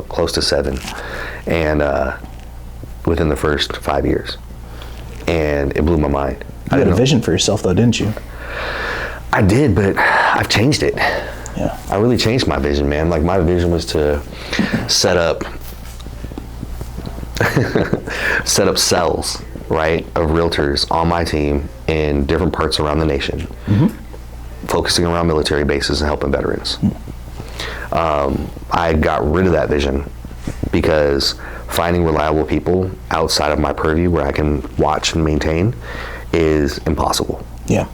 close to 7, and within the first 5 years. And it blew my mind. You had a vision for yourself, though, didn't you? I did, but I've changed it. Yeah. I really changed my vision, man. Like, my vision was to set up cells, right, of realtors on my team in different parts around the nation, focusing around military bases and helping veterans. I got rid of that vision because finding reliable people outside of my purview where I can watch and maintain is impossible. Yeah.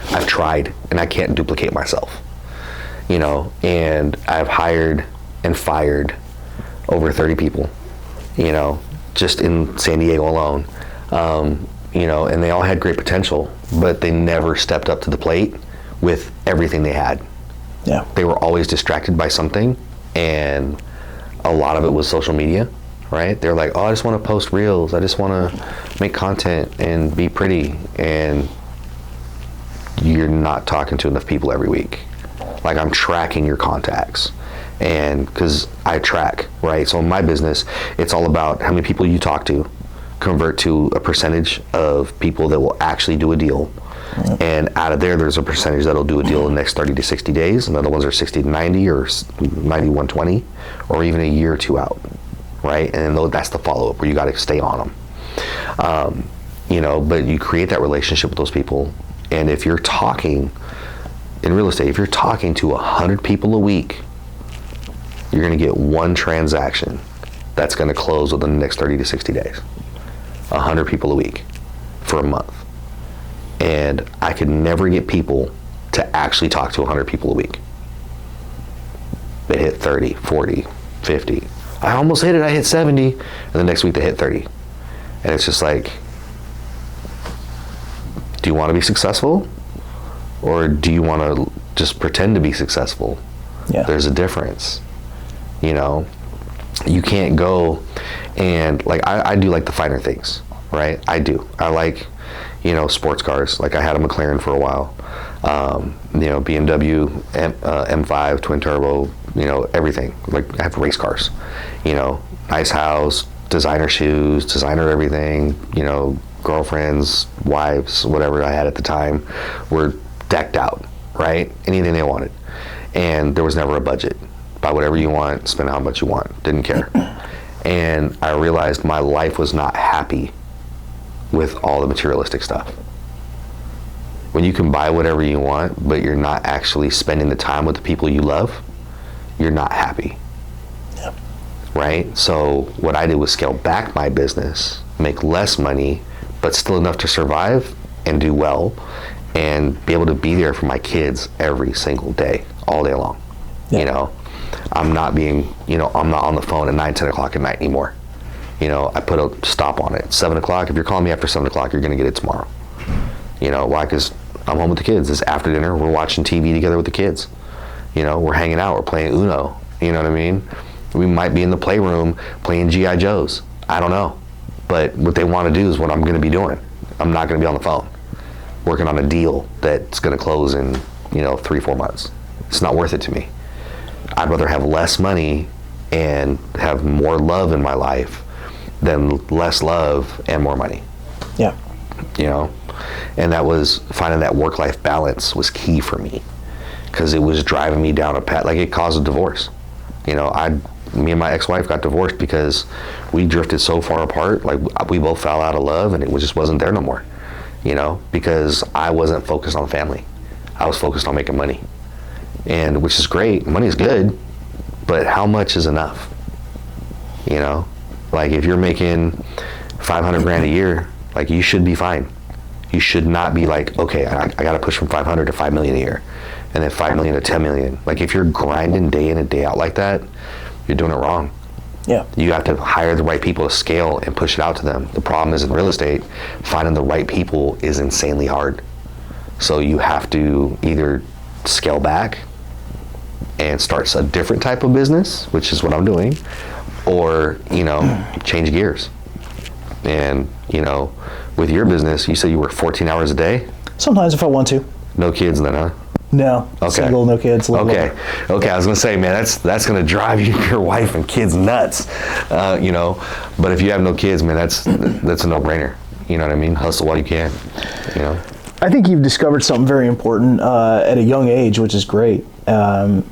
I've tried, and I can't duplicate myself. you know, and I've hired and fired over 30 people, you know, just in San Diego alone. You know, and they all had great potential, but they never stepped up to the plate with everything they had. Yeah. They were always distracted by something, and a lot of it was social media, right? They're like, oh, I just want to post reels. I just want to make content and be pretty. And you're not talking to enough people every week. Like, I'm tracking your contacts, and because I track, right? So in my business, it's all about how many people you talk to, convert to a percentage of people that will actually do a deal. Yep. And out of there's a percentage that'll do a deal in the next 30 to 60 days, and other ones are 60 to 90 or 90 120, or even a year or two out, right? And then that's the follow-up where you got to stay on them. You know, but you create that relationship with those people, and if you're talking in real estate, if you're talking to 100 people a week, you're going to get one transaction that's going to close within the next 30 to 60 days. 100 people a week for a month. And I could never get people to actually talk to 100 people a week. They hit 30, 40, 50. I almost hit it, I hit 70, and the next week they hit 30. And it's just like, do you want to be successful? Or do you want to just pretend to be successful? Yeah. There's a difference, you know? You can't go and, like, I do like the finer things, right? I do. I like, you know, sports cars. Like, I had a McLaren for a while. You know, BMW, M5, twin turbo, you know, everything. Like, I have race cars, you know, nice house, designer shoes, designer everything, you know, girlfriends, wives, whatever I had at the time were decked out, right? Anything they wanted. And there was never a budget. Buy whatever you want, spend how much you want, didn't care. And I realized my life was not happy with all the materialistic stuff. When you can buy whatever you want, but you're not actually spending the time with the people you love, you're not happy. Yeah. Right? So what I did was scale back my business, make less money, but still enough to survive and do well, and be able to be there for my kids every single day, all day long. Yeah. You know, I'm not on the phone at 9, 10 o'clock at night anymore. You know, I put a stop on it. 7 o'clock, if you're calling me after 7 o'clock, you're gonna get it tomorrow. You know, why? Because I'm home with the kids. It's after dinner, we're watching TV together with the kids. You know, we're hanging out, we're playing Uno, you know what I mean? We might be in the playroom playing G.I. Joes. I don't know. But what they wanna do is what I'm gonna be doing. I'm not gonna be on the phone, working on a deal that's gonna close in, you know, 3-4 months. It's not worth it to me. I'd rather have less money and have more love in my life than less love and more money. Yeah. You know? And that was, finding that work-life balance was key for me, because it was driving me down a path, like it caused a divorce. You know, me and my ex-wife got divorced because we drifted so far apart, like we both fell out of love, and it just wasn't there no more. You know, because I wasn't focused on family. I was focused on making money. And which is great, money is good, but how much is enough? You know, like if you're making 500 grand a year, like you should be fine. You should not be like, okay, I got to push from 500 to 5 million a year, and then 5 million to 10 million. Like if you're grinding day in and day out like that, you're doing it wrong. Yeah. You have to hire the right people to scale and push it out to them. The problem is in real estate, finding the right people is insanely hard. So you have to either scale back and start a different type of business, which is what I'm doing, or, you know, change gears. And, you know, with your business, you said you work 14 hours a day? Sometimes if I want to. No kids then, huh? No. Okay. Single, no kids. Okay. Okay. I was gonna say, man, that's gonna drive your wife and kids nuts, you know. But if you have no kids, man, that's a no-brainer. You know what I mean? Hustle while you can. You know. I think you've discovered something very important at a young age, which is great. Being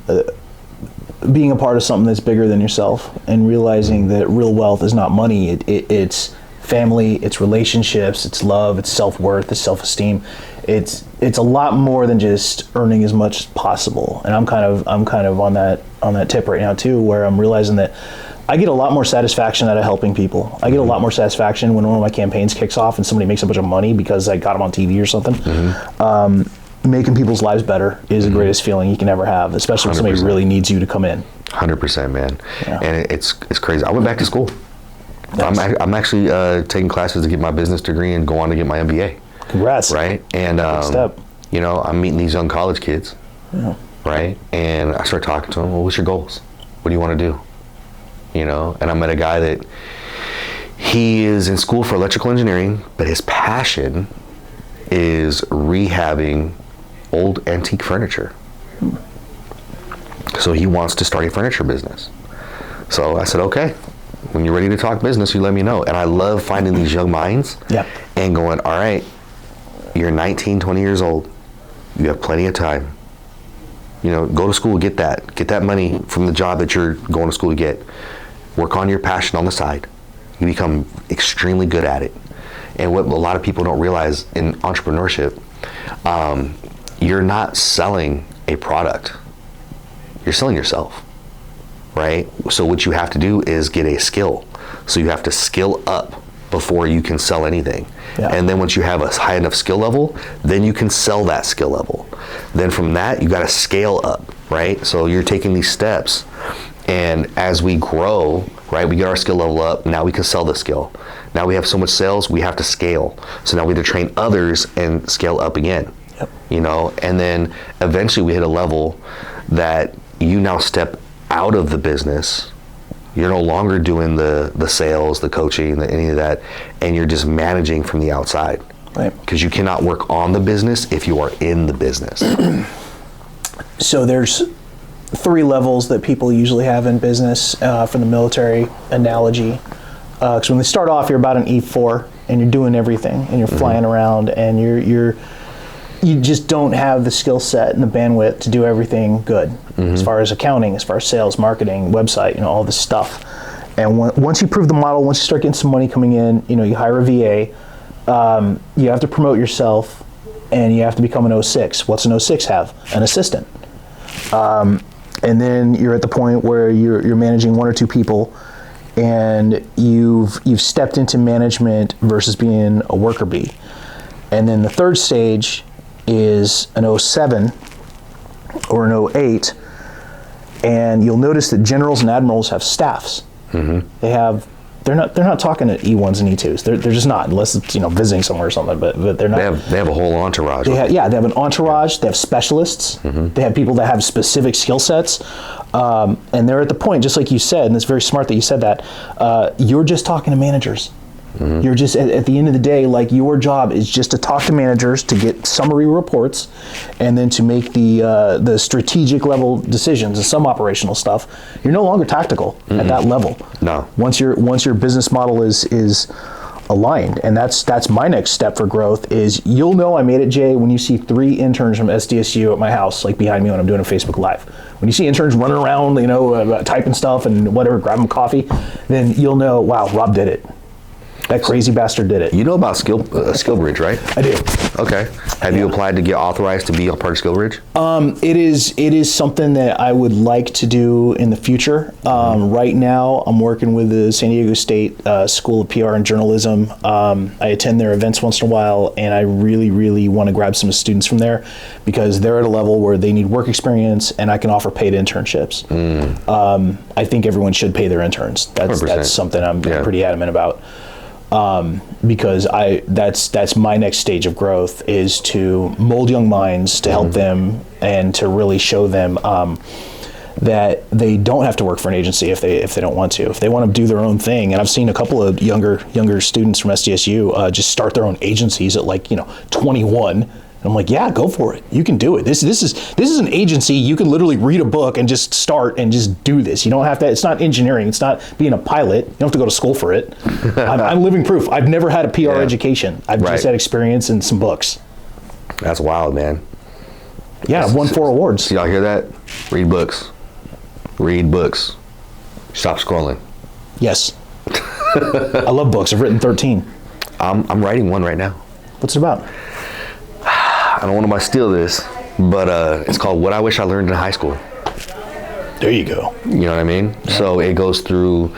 a part of something that's bigger than yourself, and realizing that real wealth is not money. It's family, it's relationships, it's love, it's self-worth, it's self-esteem. It's a lot more than just earning as much as possible. And I'm kind of on that tip right now too, where I'm realizing that I get a lot more satisfaction out of helping people. I get a lot more satisfaction when one of my campaigns kicks off and somebody makes a bunch of money because I got them on TV or something. Mm-hmm. making people's lives better is the greatest feeling you can ever have, especially when somebody 100%. really needs you to come in. 100%, man. Yeah. And it's crazy. I went back to school. Nice. I'm actually taking classes to get my business degree and go on to get my MBA. Congrats. Right? And, step. you know, I'm meeting these young college kids. Yeah. Right? And I start talking to them, well, what's your goals? What do you want to do? You know? And I met a guy that he is in school for electrical engineering, but his passion is rehabbing old antique furniture. So he wants to start a furniture business. So I said, okay, when you're ready to talk business, you let me know. And I love finding these young minds and going, all right, you're 19, 20 years old. You have plenty of time. You know, go to school, get that money from the job that you're going to school to get. Work on your passion on the side. You become extremely good at it. And what a lot of people don't realize in entrepreneurship, you're not selling a product. You're selling yourself, right? So what you have to do is get a skill. So you have to skill up before you can sell anything. Yeah. And then once you have a high enough skill level, then you can sell that skill level. Then from that, you got to scale up, right? So you're taking these steps, and as we grow, right, we get our skill level up, now we can sell the skill. Now we have so much sales, we have to scale. So now we have to train others and scale up again. Yep. You know, and then eventually we hit a level that you now step out of the business. You're no longer doing the sales, the coaching, any of that, and you're just managing from the outside. Right. Because you cannot work on the business if you are in the business. So there's 3 levels that people usually have in business from the military analogy. Because when they start off, you're about an E4, and you're doing everything, and you're flying around, and you just don't have the skill set and the bandwidth to do everything good, as far as accounting, as far as sales, marketing, website, you know, all this stuff. And once you prove the model, once you start getting some money coming in, you know, you hire a VA, you have to promote yourself, and you have to become an 06. What's an 06 have? An assistant. And then you're at the point where you're managing 1 or 2 people, and you've stepped into management versus being a worker bee. And then the third stage is an 07 or an 08, and you'll notice that generals and admirals have staffs. They're not talking to E1s and E2s. They're just not, unless it's, you know, visiting somewhere or something. But they're not. They have a whole entourage. They have an entourage. They have specialists. They have people that have specific skill sets, and they're at the point, just like you said, and it's very smart that you said that. You're just talking to managers. You're just at the end of the day, like, your job is just to talk to managers, to get summary reports, and then to make the strategic level decisions and some operational stuff. You're no longer tactical at that level. No. Once your business model is aligned, and that's my next step for growth, is you'll know I made it, Jay, when you see 3 interns from SDSU at my house, like behind me when I'm doing a Facebook Live. When you see interns running around, you know, typing stuff and whatever, grabbing coffee, then you'll know, wow, Rob did it. That crazy bastard did it. You know about SkillBridge, right? I do. Okay. Have you applied to get authorized to be a part of SkillBridge? It is something that I would like to do in the future. Right now, I'm working with the San Diego State School of PR and Journalism. I attend their events once in a while, and I really, really want to grab some students from there, because they're at a level where they need work experience, and I can offer paid internships. I think everyone should pay their interns. That's something I'm pretty adamant about. Because that's my next stage of growth, is to mold young minds, to help them, and to really show them that they don't have to work for an agency if they don't want to. If they want to do their own thing, and I've seen a couple of younger students from SDSU just start their own agencies at, like, 21. And I'm like, yeah, go for it. You can do it. This is an agency. You can literally read a book and just start and just do this. You don't have to. It's not engineering. It's not being a pilot. You don't have to go to school for it. I'm living proof. I've never had a PR education. I've just had experience and some books. That's wild, man. Yeah, I've won 4 awards. Y'all hear that? Read books. Read books. Stop scrolling. Yes. I love books. I've written 13. I'm writing one right now. What's it about? I don't want to steal this, but it's called What I Wish I Learned in High School. There you go. You know what I mean? Yeah. So it goes through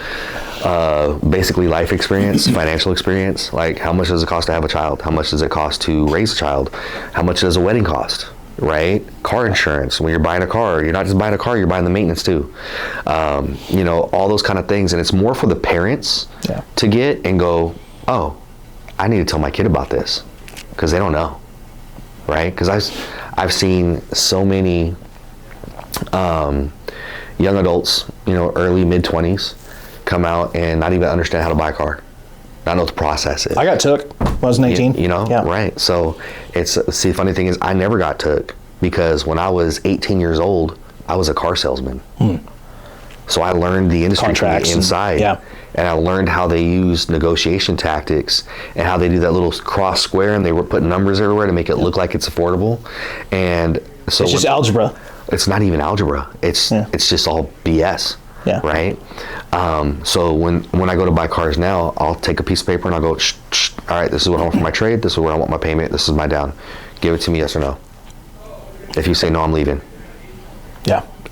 basically life experience, financial experience, like how much does it cost to have a child? How much does it cost to raise a child? How much does a wedding cost? right? Car insurance. When you're buying a car, you're not just buying a car, you're buying the maintenance too. You know, all those kind of things. And it's more for the parents to get and go, oh, I need to tell my kid about this, because they don't know, right? Because I've seen so many young adults, you know, early, mid-20s, come out and not even understand how to buy a car. Not know what the process is. I got took when I was 18. You know, right. So see, the funny thing is I never got took, because when I was 18 years old, I was a car salesman. So I learned the industry from the inside. And I learned how they use negotiation tactics and how they do that little cross square, and they were putting numbers everywhere to make it look like it's affordable. And so it's just algebra. It's not even algebra. It's just all BS. Right. So when I go to buy cars now, I'll take a piece of paper and I'll go, all right, this is what I want for my trade. This is what I want my payment. This is my down. Give it to me, yes or no. If you say no, I'm leaving.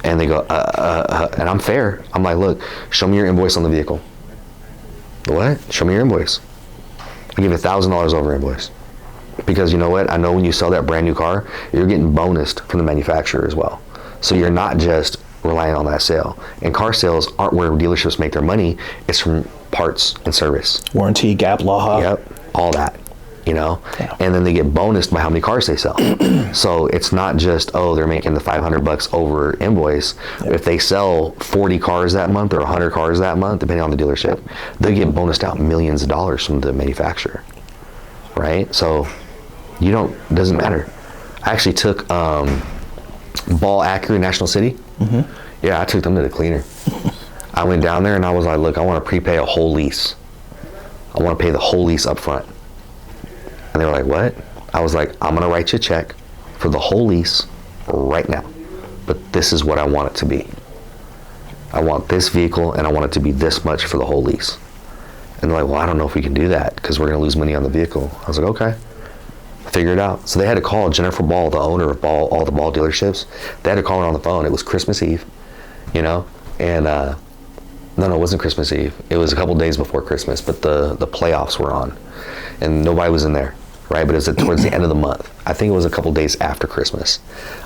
And they go, and I'm fair. I'm like, look, show me your invoice on the vehicle. What? Show me your invoice. I give you $1,000 over invoice. Because you know what? I know when you sell that brand new car, you're getting bonused from the manufacturer as well. So you're not just relying on that sale. And car sales aren't where dealerships make their money. It's from parts and service. Warranty, gap, law. Yep, all that, you know? And then they get bonused by how many cars they sell. So it's not just, oh, they're making the $500 over invoice. If they sell 40 cars that month or 100 cars that month, depending on the dealership, they get bonused out millions of dollars from the manufacturer, right? So doesn't matter. I actually took Ball Acura National City. Yeah, I took them to the cleaner. I went down there and I was like, look, I want to prepay a whole lease. I want to pay the whole lease up front. And they were like, what? I was like, I'm going to write you a check for the whole lease right now. But this is what I want it to be. I want this vehicle and I want it to be this much for the whole lease. And they're like, well, I don't know if we can do that because we're going to lose money on the vehicle. I was like, okay. Figure it out. So they had to call Jennifer Ball, the owner of all the Ball dealerships. They had to call her on the phone. It was Christmas Eve, you know, and no, it wasn't Christmas Eve. It was a couple days before Christmas, but the playoffs were on, and nobody was in there, right? But it was towards the end of the month. I think it was a couple days after Christmas.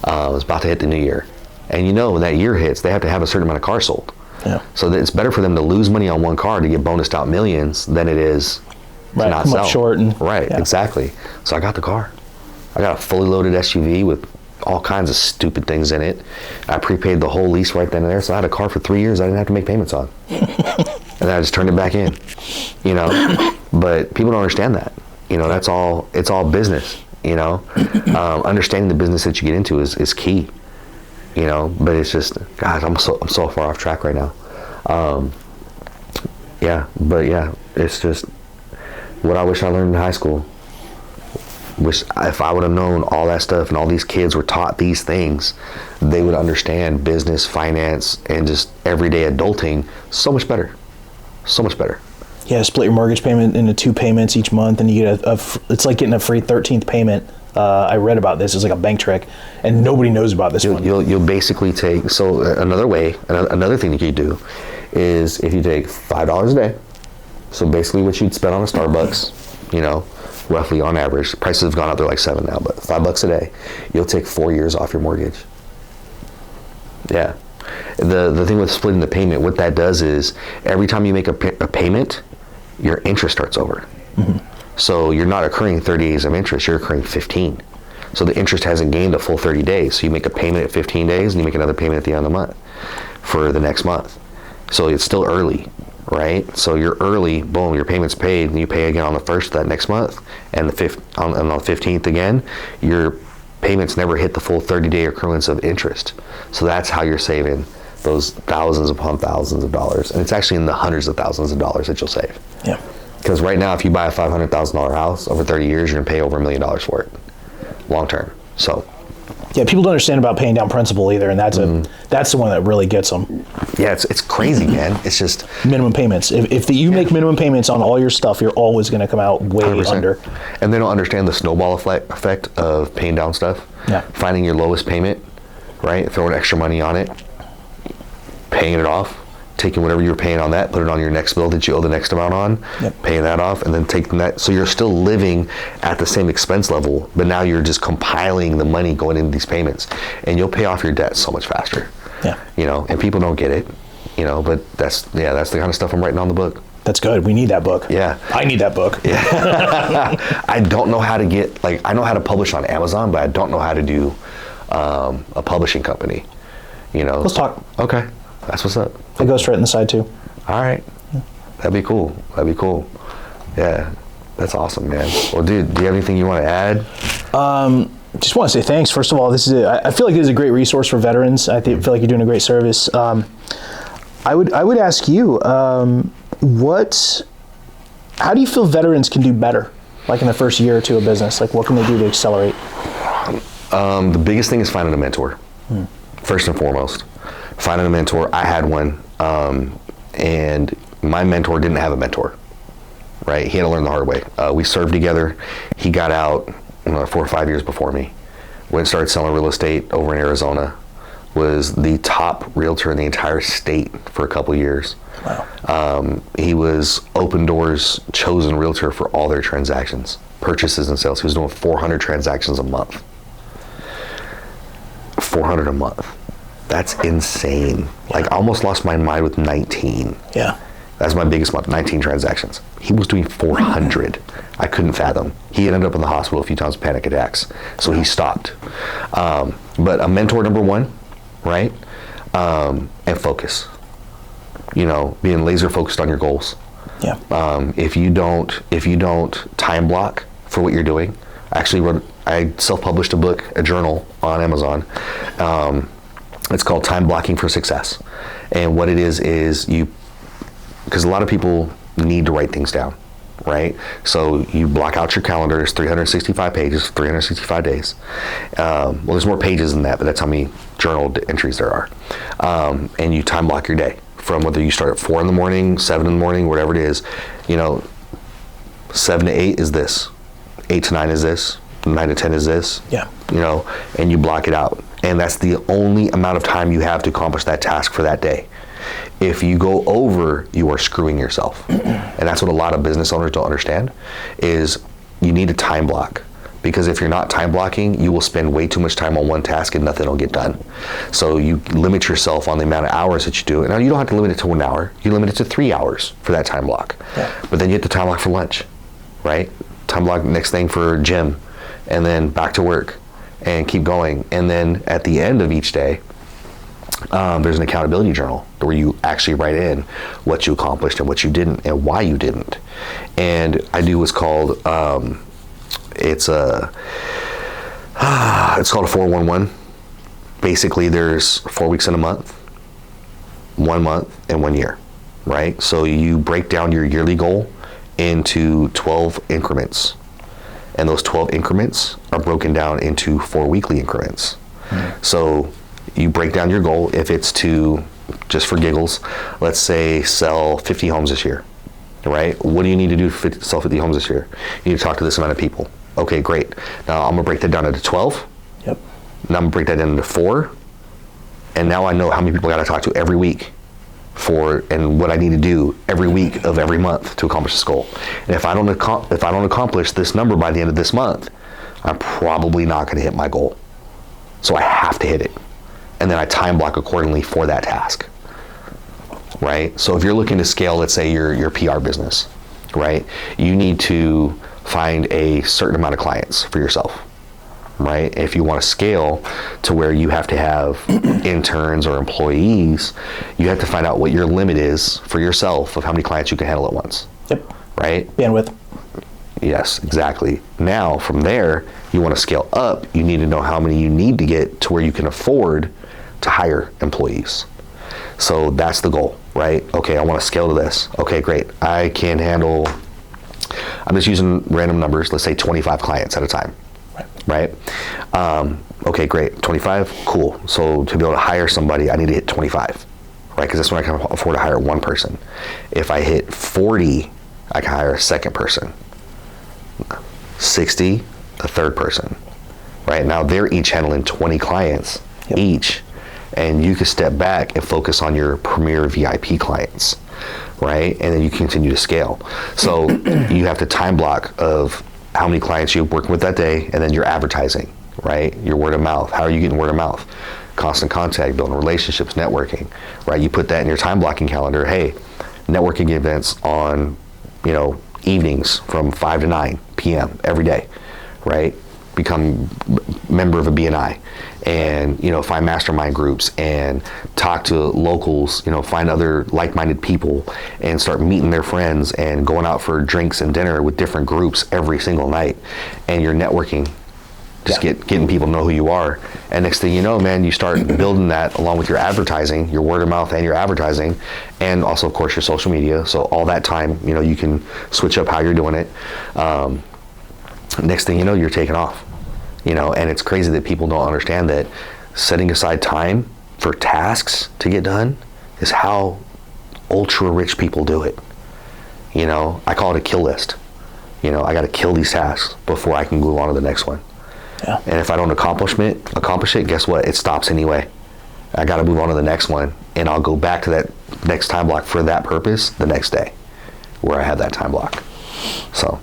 It was about to hit the new year, and you know when that year hits, they have to have a certain amount of cars sold. So it's better for them to lose money on one car to get bonused out millions than it is. Right, not come sell. Up short. Exactly. So I got the car. I got a fully loaded SUV with all kinds of stupid things in it. I prepaid the whole lease right then and there, so I had a car for 3 years I didn't have to make payments on. And then I just turned it back in, you know. But people don't understand that. You know, it's all business, you know. Understanding the business that you get into is key, you know. But it's just, God, I'm so far off track right now. It's just what I wish I learned in high school. Wish if I would have known all that stuff and all these kids were taught these things, they would understand business, finance, and just everyday adulting so much better. So much better. Yeah, split your mortgage payment into 2 payments each month, and you get it's like getting a free 13th payment. I read about this. It's like a bank trick, and nobody knows about this one. You'll basically take, so another thing that you do is if you take $5 a day, so basically what you'd spend on a Starbucks, you know, roughly on average, prices have gone up, they're like $7 now, but $5 a day, you'll take 4 years off your mortgage. Yeah. The thing with splitting the payment, what that does is every time you make a payment, your interest starts over. So you're not accruing 30 days of interest, you're accruing 15. So the interest hasn't gained a full 30 days. So you make a payment at 15 days and you make another payment at the end of the month for the next month. So it's still early, right? So you're early, boom, your payment's paid, and you pay again on the 1st of that next month, and on the 15th again, your payments never hit the full 30-day accruance of interest. So that's how you're saving those thousands upon thousands of dollars. And it's actually in the hundreds of thousands of dollars that you'll save. Yeah. Because right now, if you buy a $500,000 house, over 30 years, you're gonna pay over $1 million for it, long term. So. Yeah, people don't understand about paying down principal either, and that's the one that really gets them. Yeah, it's crazy, man. It's just minimum payments. If you make minimum payments on all your stuff, you're always going to come out way 100%. Under. And they don't understand the snowball effect of paying down stuff. Yeah. Finding your lowest payment, right? Throwing extra money on it, paying it off, taking whatever you were paying on that, put it on your next bill that you owe the next amount on, paying that off, and then taking that. So you're still living at the same expense level, but now you're just compiling the money going into these payments, and you'll pay off your debt so much faster. Yeah. You know, and people don't get it, you know, but that's the kind of stuff I'm writing on the book. That's good. We need that book. Yeah. I need that book. Yeah. I don't know how to get, like, I know how to publish on Amazon, but I don't know how to do a publishing company, you know. Let's talk. Okay. That's what's up. It goes straight in the side too. All right. That'd be cool. Yeah. That's awesome, man. Well, dude, do you have anything you want to add? Just want to say thanks. First of all, I feel like it is a great resource for veterans. I feel like you're doing a great service. I would ask you, how do you feel veterans can do better, like in the first year or two of business? Like, what can they do to accelerate? The biggest thing is finding a mentor, first and foremost. Finding a mentor. I had one, and my mentor didn't have a mentor, right? He had to learn the hard way. We served together. He got out 4 or 5 years before me. Went and started selling real estate over in Arizona. Was the top realtor in the entire state for a couple years. Wow. He was Open Doors chosen realtor for all their transactions, purchases and sales. He was doing 400 transactions a month. 400 a month. That's insane. Like, I almost lost my mind with 19. Yeah. That's my biggest month, 19 transactions. He was doing 400. I couldn't fathom. He ended up in the hospital a few times with panic attacks, so he stopped. But a mentor, number one, right? And focus. You know, being laser focused on your goals. Yeah. If you don't time block for what you're doing, I self-published a book, a journal on Amazon. It's called Time Blocking for Success. And what it is because a lot of people need to write things down, right? So you block out your calendar. It's 365 pages, 365 days. Well, there's more pages than that, but that's how many journal entries there are. And you time block your day from whether you start at 4 in the morning, 7 in the morning, whatever it is. You know, 7 to 8 is this, 8 to 9 is this, 9 to 10 is this. Yeah. You know, and you block it out. And that's the only amount of time you have to accomplish that task for that day. If you go over, you are screwing yourself. And that's what a lot of business owners don't understand, is you need a time block. Because if you're not time blocking, you will spend way too much time on one task and nothing will get done. So you limit yourself on the amount of hours that you do. And now you don't have to limit it to 1 hour. You limit it to 3 hours for that time block. Yeah. But then you have to time block for lunch, right? Time block next thing for gym, and then back to work, and keep going. And then at the end of each day, there's an accountability journal where you actually write in what you accomplished and what you didn't and why you didn't. And I do what's called it's called a 411. Basically, there's 4 weeks in a month, 1 month, and 1 year, right? So you break down your yearly goal into 12 increments, and those 12 increments are broken down into 4 weekly increments. So you break down your goal. If it's to, just for giggles, let's say sell 50 homes this year, right? What do you need to do to sell 50 homes this year? You need to talk to this amount of people. Okay, great. Now I'm gonna break that down into 12. Yep. Now I'm gonna break that into 4. And now I know how many people I gotta talk to every week and what I need to do every week of every month to accomplish this goal. And if I don't accomplish this number by the end of this month, I'm probably not gonna hit my goal. So I have to hit it. And then I time block accordingly for that task, right? So if you're looking to scale, let's say your PR business, right? You need to find a certain amount of clients for yourself, right? If you want to scale to where you have to have interns or employees, you have to find out what your limit is for yourself of how many clients you can handle at once. Yep. Right? Bandwidth. Yes, exactly. Now, from there, you want to scale up, you need to know how many you need to get to where you can afford to hire employees. So that's the goal, right? Okay, I want to scale to this. Okay, great. I can handle, I'm just using random numbers, let's say 25 clients at a time, right? Okay, great, 25, cool. So to be able to hire somebody, I need to hit 25, right? Because that's when I can afford to hire one person. If I hit 40, I can hire a second person. 60, a third person, right? Now they're each handling 20 clients each. and you can step back and focus on your premier VIP clients, right? And then you continue to scale. So you have to time block of how many clients you're working with that day, and then your advertising, right? Your word of mouth. How are you getting word of mouth? Constant contact, building relationships, networking, right? You put that in your time blocking calendar. Hey, networking events on, evenings from 5 to 9 p.m. every day, right? Become member of a BNI and, find mastermind groups and talk to locals, find other like-minded people and start meeting their friends and going out for drinks and dinner with different groups every single night. And you're networking, just getting people to know who you are. And next thing you know, man, you start building that along with your advertising, your word of mouth and your advertising, and also, of course, your social media. So all that time, you can switch up how you're doing it. Next thing you know, you're taking off. And it's crazy that people don't understand that setting aside time for tasks to get done is how ultra rich people do it. I call it a kill list. I got to kill these tasks before I can move on to the next one. Yeah. And if I don't accomplish it, guess what? It stops anyway. I got to move on to the next one, and I'll go back to that next time block for that purpose the next day, where I have that time block. So.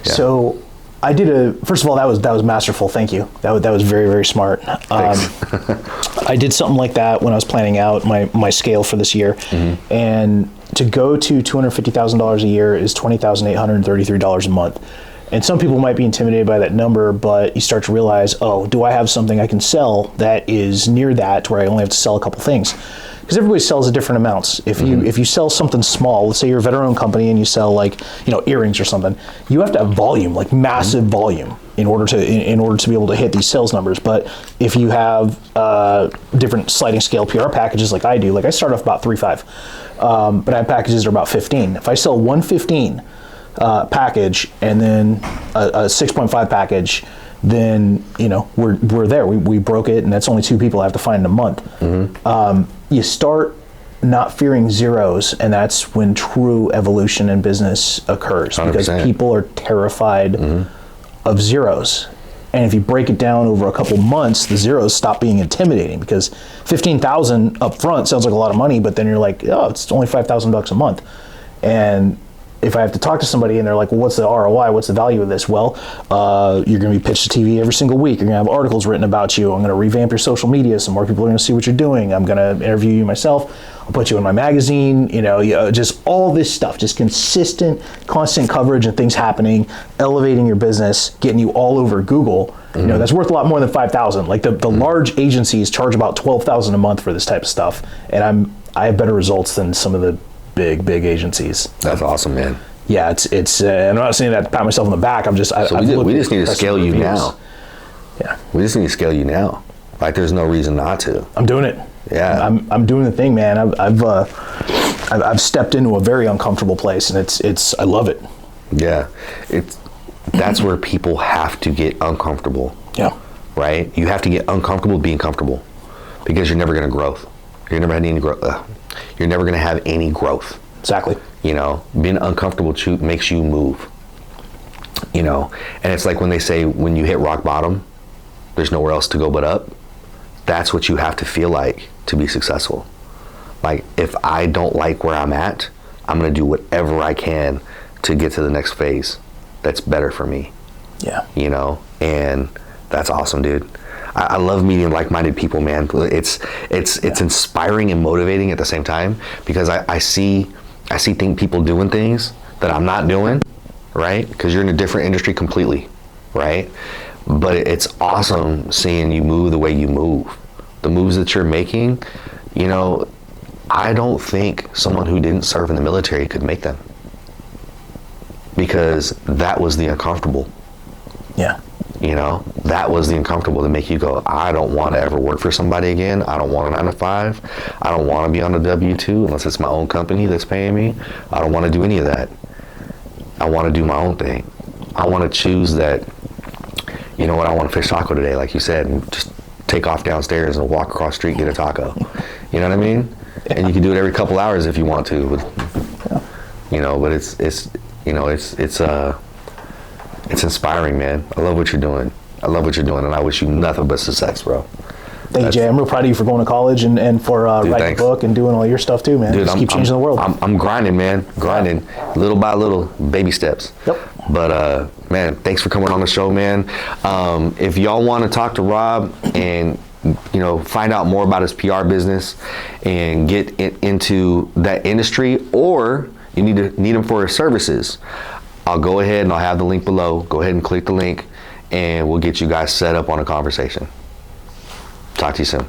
Yeah. So. I did first of all, that was masterful. Thank you. That was very, very smart. I did something like that when I was planning out my scale for this year. Mm-hmm. And to go to $250,000 a year is $20,833 a month. And some people might be intimidated by that number, but you start to realize, do I have something I can sell that is near that, where I only have to sell a couple things? Because everybody sells at different amounts. If you sell something small, let's say you're a veteran-owned company and you sell earrings or something, you have to have volume, like massive volume, in order to be able to hit these sales numbers. But if you have different sliding scale PR packages like I do, like I start off about 3.5, but I have packages that are about 15. If I sell 115 package and then a 6.5 package, then we're there. We broke it, and that's only 2 people I have to find in a month. Mm-hmm. You start not fearing zeros, and that's when true evolution in business occurs, 100%. Because people are terrified of zeros. And if you break it down over a couple months, the zeros stop being intimidating, because 15,000 up front sounds like a lot of money, but then you're like, it's only $5,000 a month. And if I have to talk to somebody and they're like, well, what's the ROI? What's the value of this? Well, you're going to be pitched to TV every single week. You're going to have articles written about you. I'm going to revamp your social media so more people are going to see what you're doing. I'm going to interview you myself. I'll put you in my magazine. Just all this stuff, just consistent, constant coverage and things happening, elevating your business, getting you all over Google. Mm-hmm. That's worth a lot more than $5,000. Like the large agencies charge about $12,000 a month for this type of stuff, and I have better results than some of the big agencies. That's awesome, man. Yeah, it's. I'm not saying that to pat myself on the back. I'm just. We just need to scale you now. Yeah. We just need to scale you now. Like, there's no reason not to. I'm doing it. Yeah. I'm doing the thing, man. I've stepped into a very uncomfortable place, and it's. I love it. Yeah, that's where people have to get uncomfortable. Yeah. Right. You have to get uncomfortable being comfortable, because you're never going to grow. You're never having any growth. You're never going to have any growth. Exactly. Being uncomfortable makes you move. And it's like when they say, when you hit rock bottom, there's nowhere else to go but up. That's what you have to feel like to be successful. Like, if I don't like where I'm at, I'm going to do whatever I can to get to the next phase that's better for me. Yeah. And that's awesome, dude. I love meeting like-minded people, man. It's inspiring and motivating at the same time, because I see people doing things that I'm not doing, right? Because you're in a different industry completely, right? But it's awesome seeing you move the way you move. The moves that you're making, I don't think someone who didn't serve in the military could make them, because that was the uncomfortable. Yeah. That was the uncomfortable to make you go, I don't want to ever work for somebody again. I don't want a 9 to 5. I don't want to be on a W-2 unless it's my own company that's paying me. I don't want to do any of that. I want to do my own thing. I want to choose that, I want to fish taco today, like you said, and just take off downstairs and walk across the street and get a taco. You know what I mean? Yeah. And you can do it every couple hours if you want to. But it's inspiring, man. I love what you're doing. And I wish you nothing but success, bro. Thank you, Jay. I'm real proud of you for going to college and for writing thanks. a book and doing all your stuff too, man. Dude, Just keep changing the world. I'm grinding, man. Grinding, little by little, baby steps. Yep. But man, thanks for coming on the show, man. If y'all want to talk to Rob and find out more about his PR business and get into that industry, or you need him for his services, I'll go ahead and I'll have the link below. Go ahead and click the link, and we'll get you guys set up on a conversation. Talk to you soon.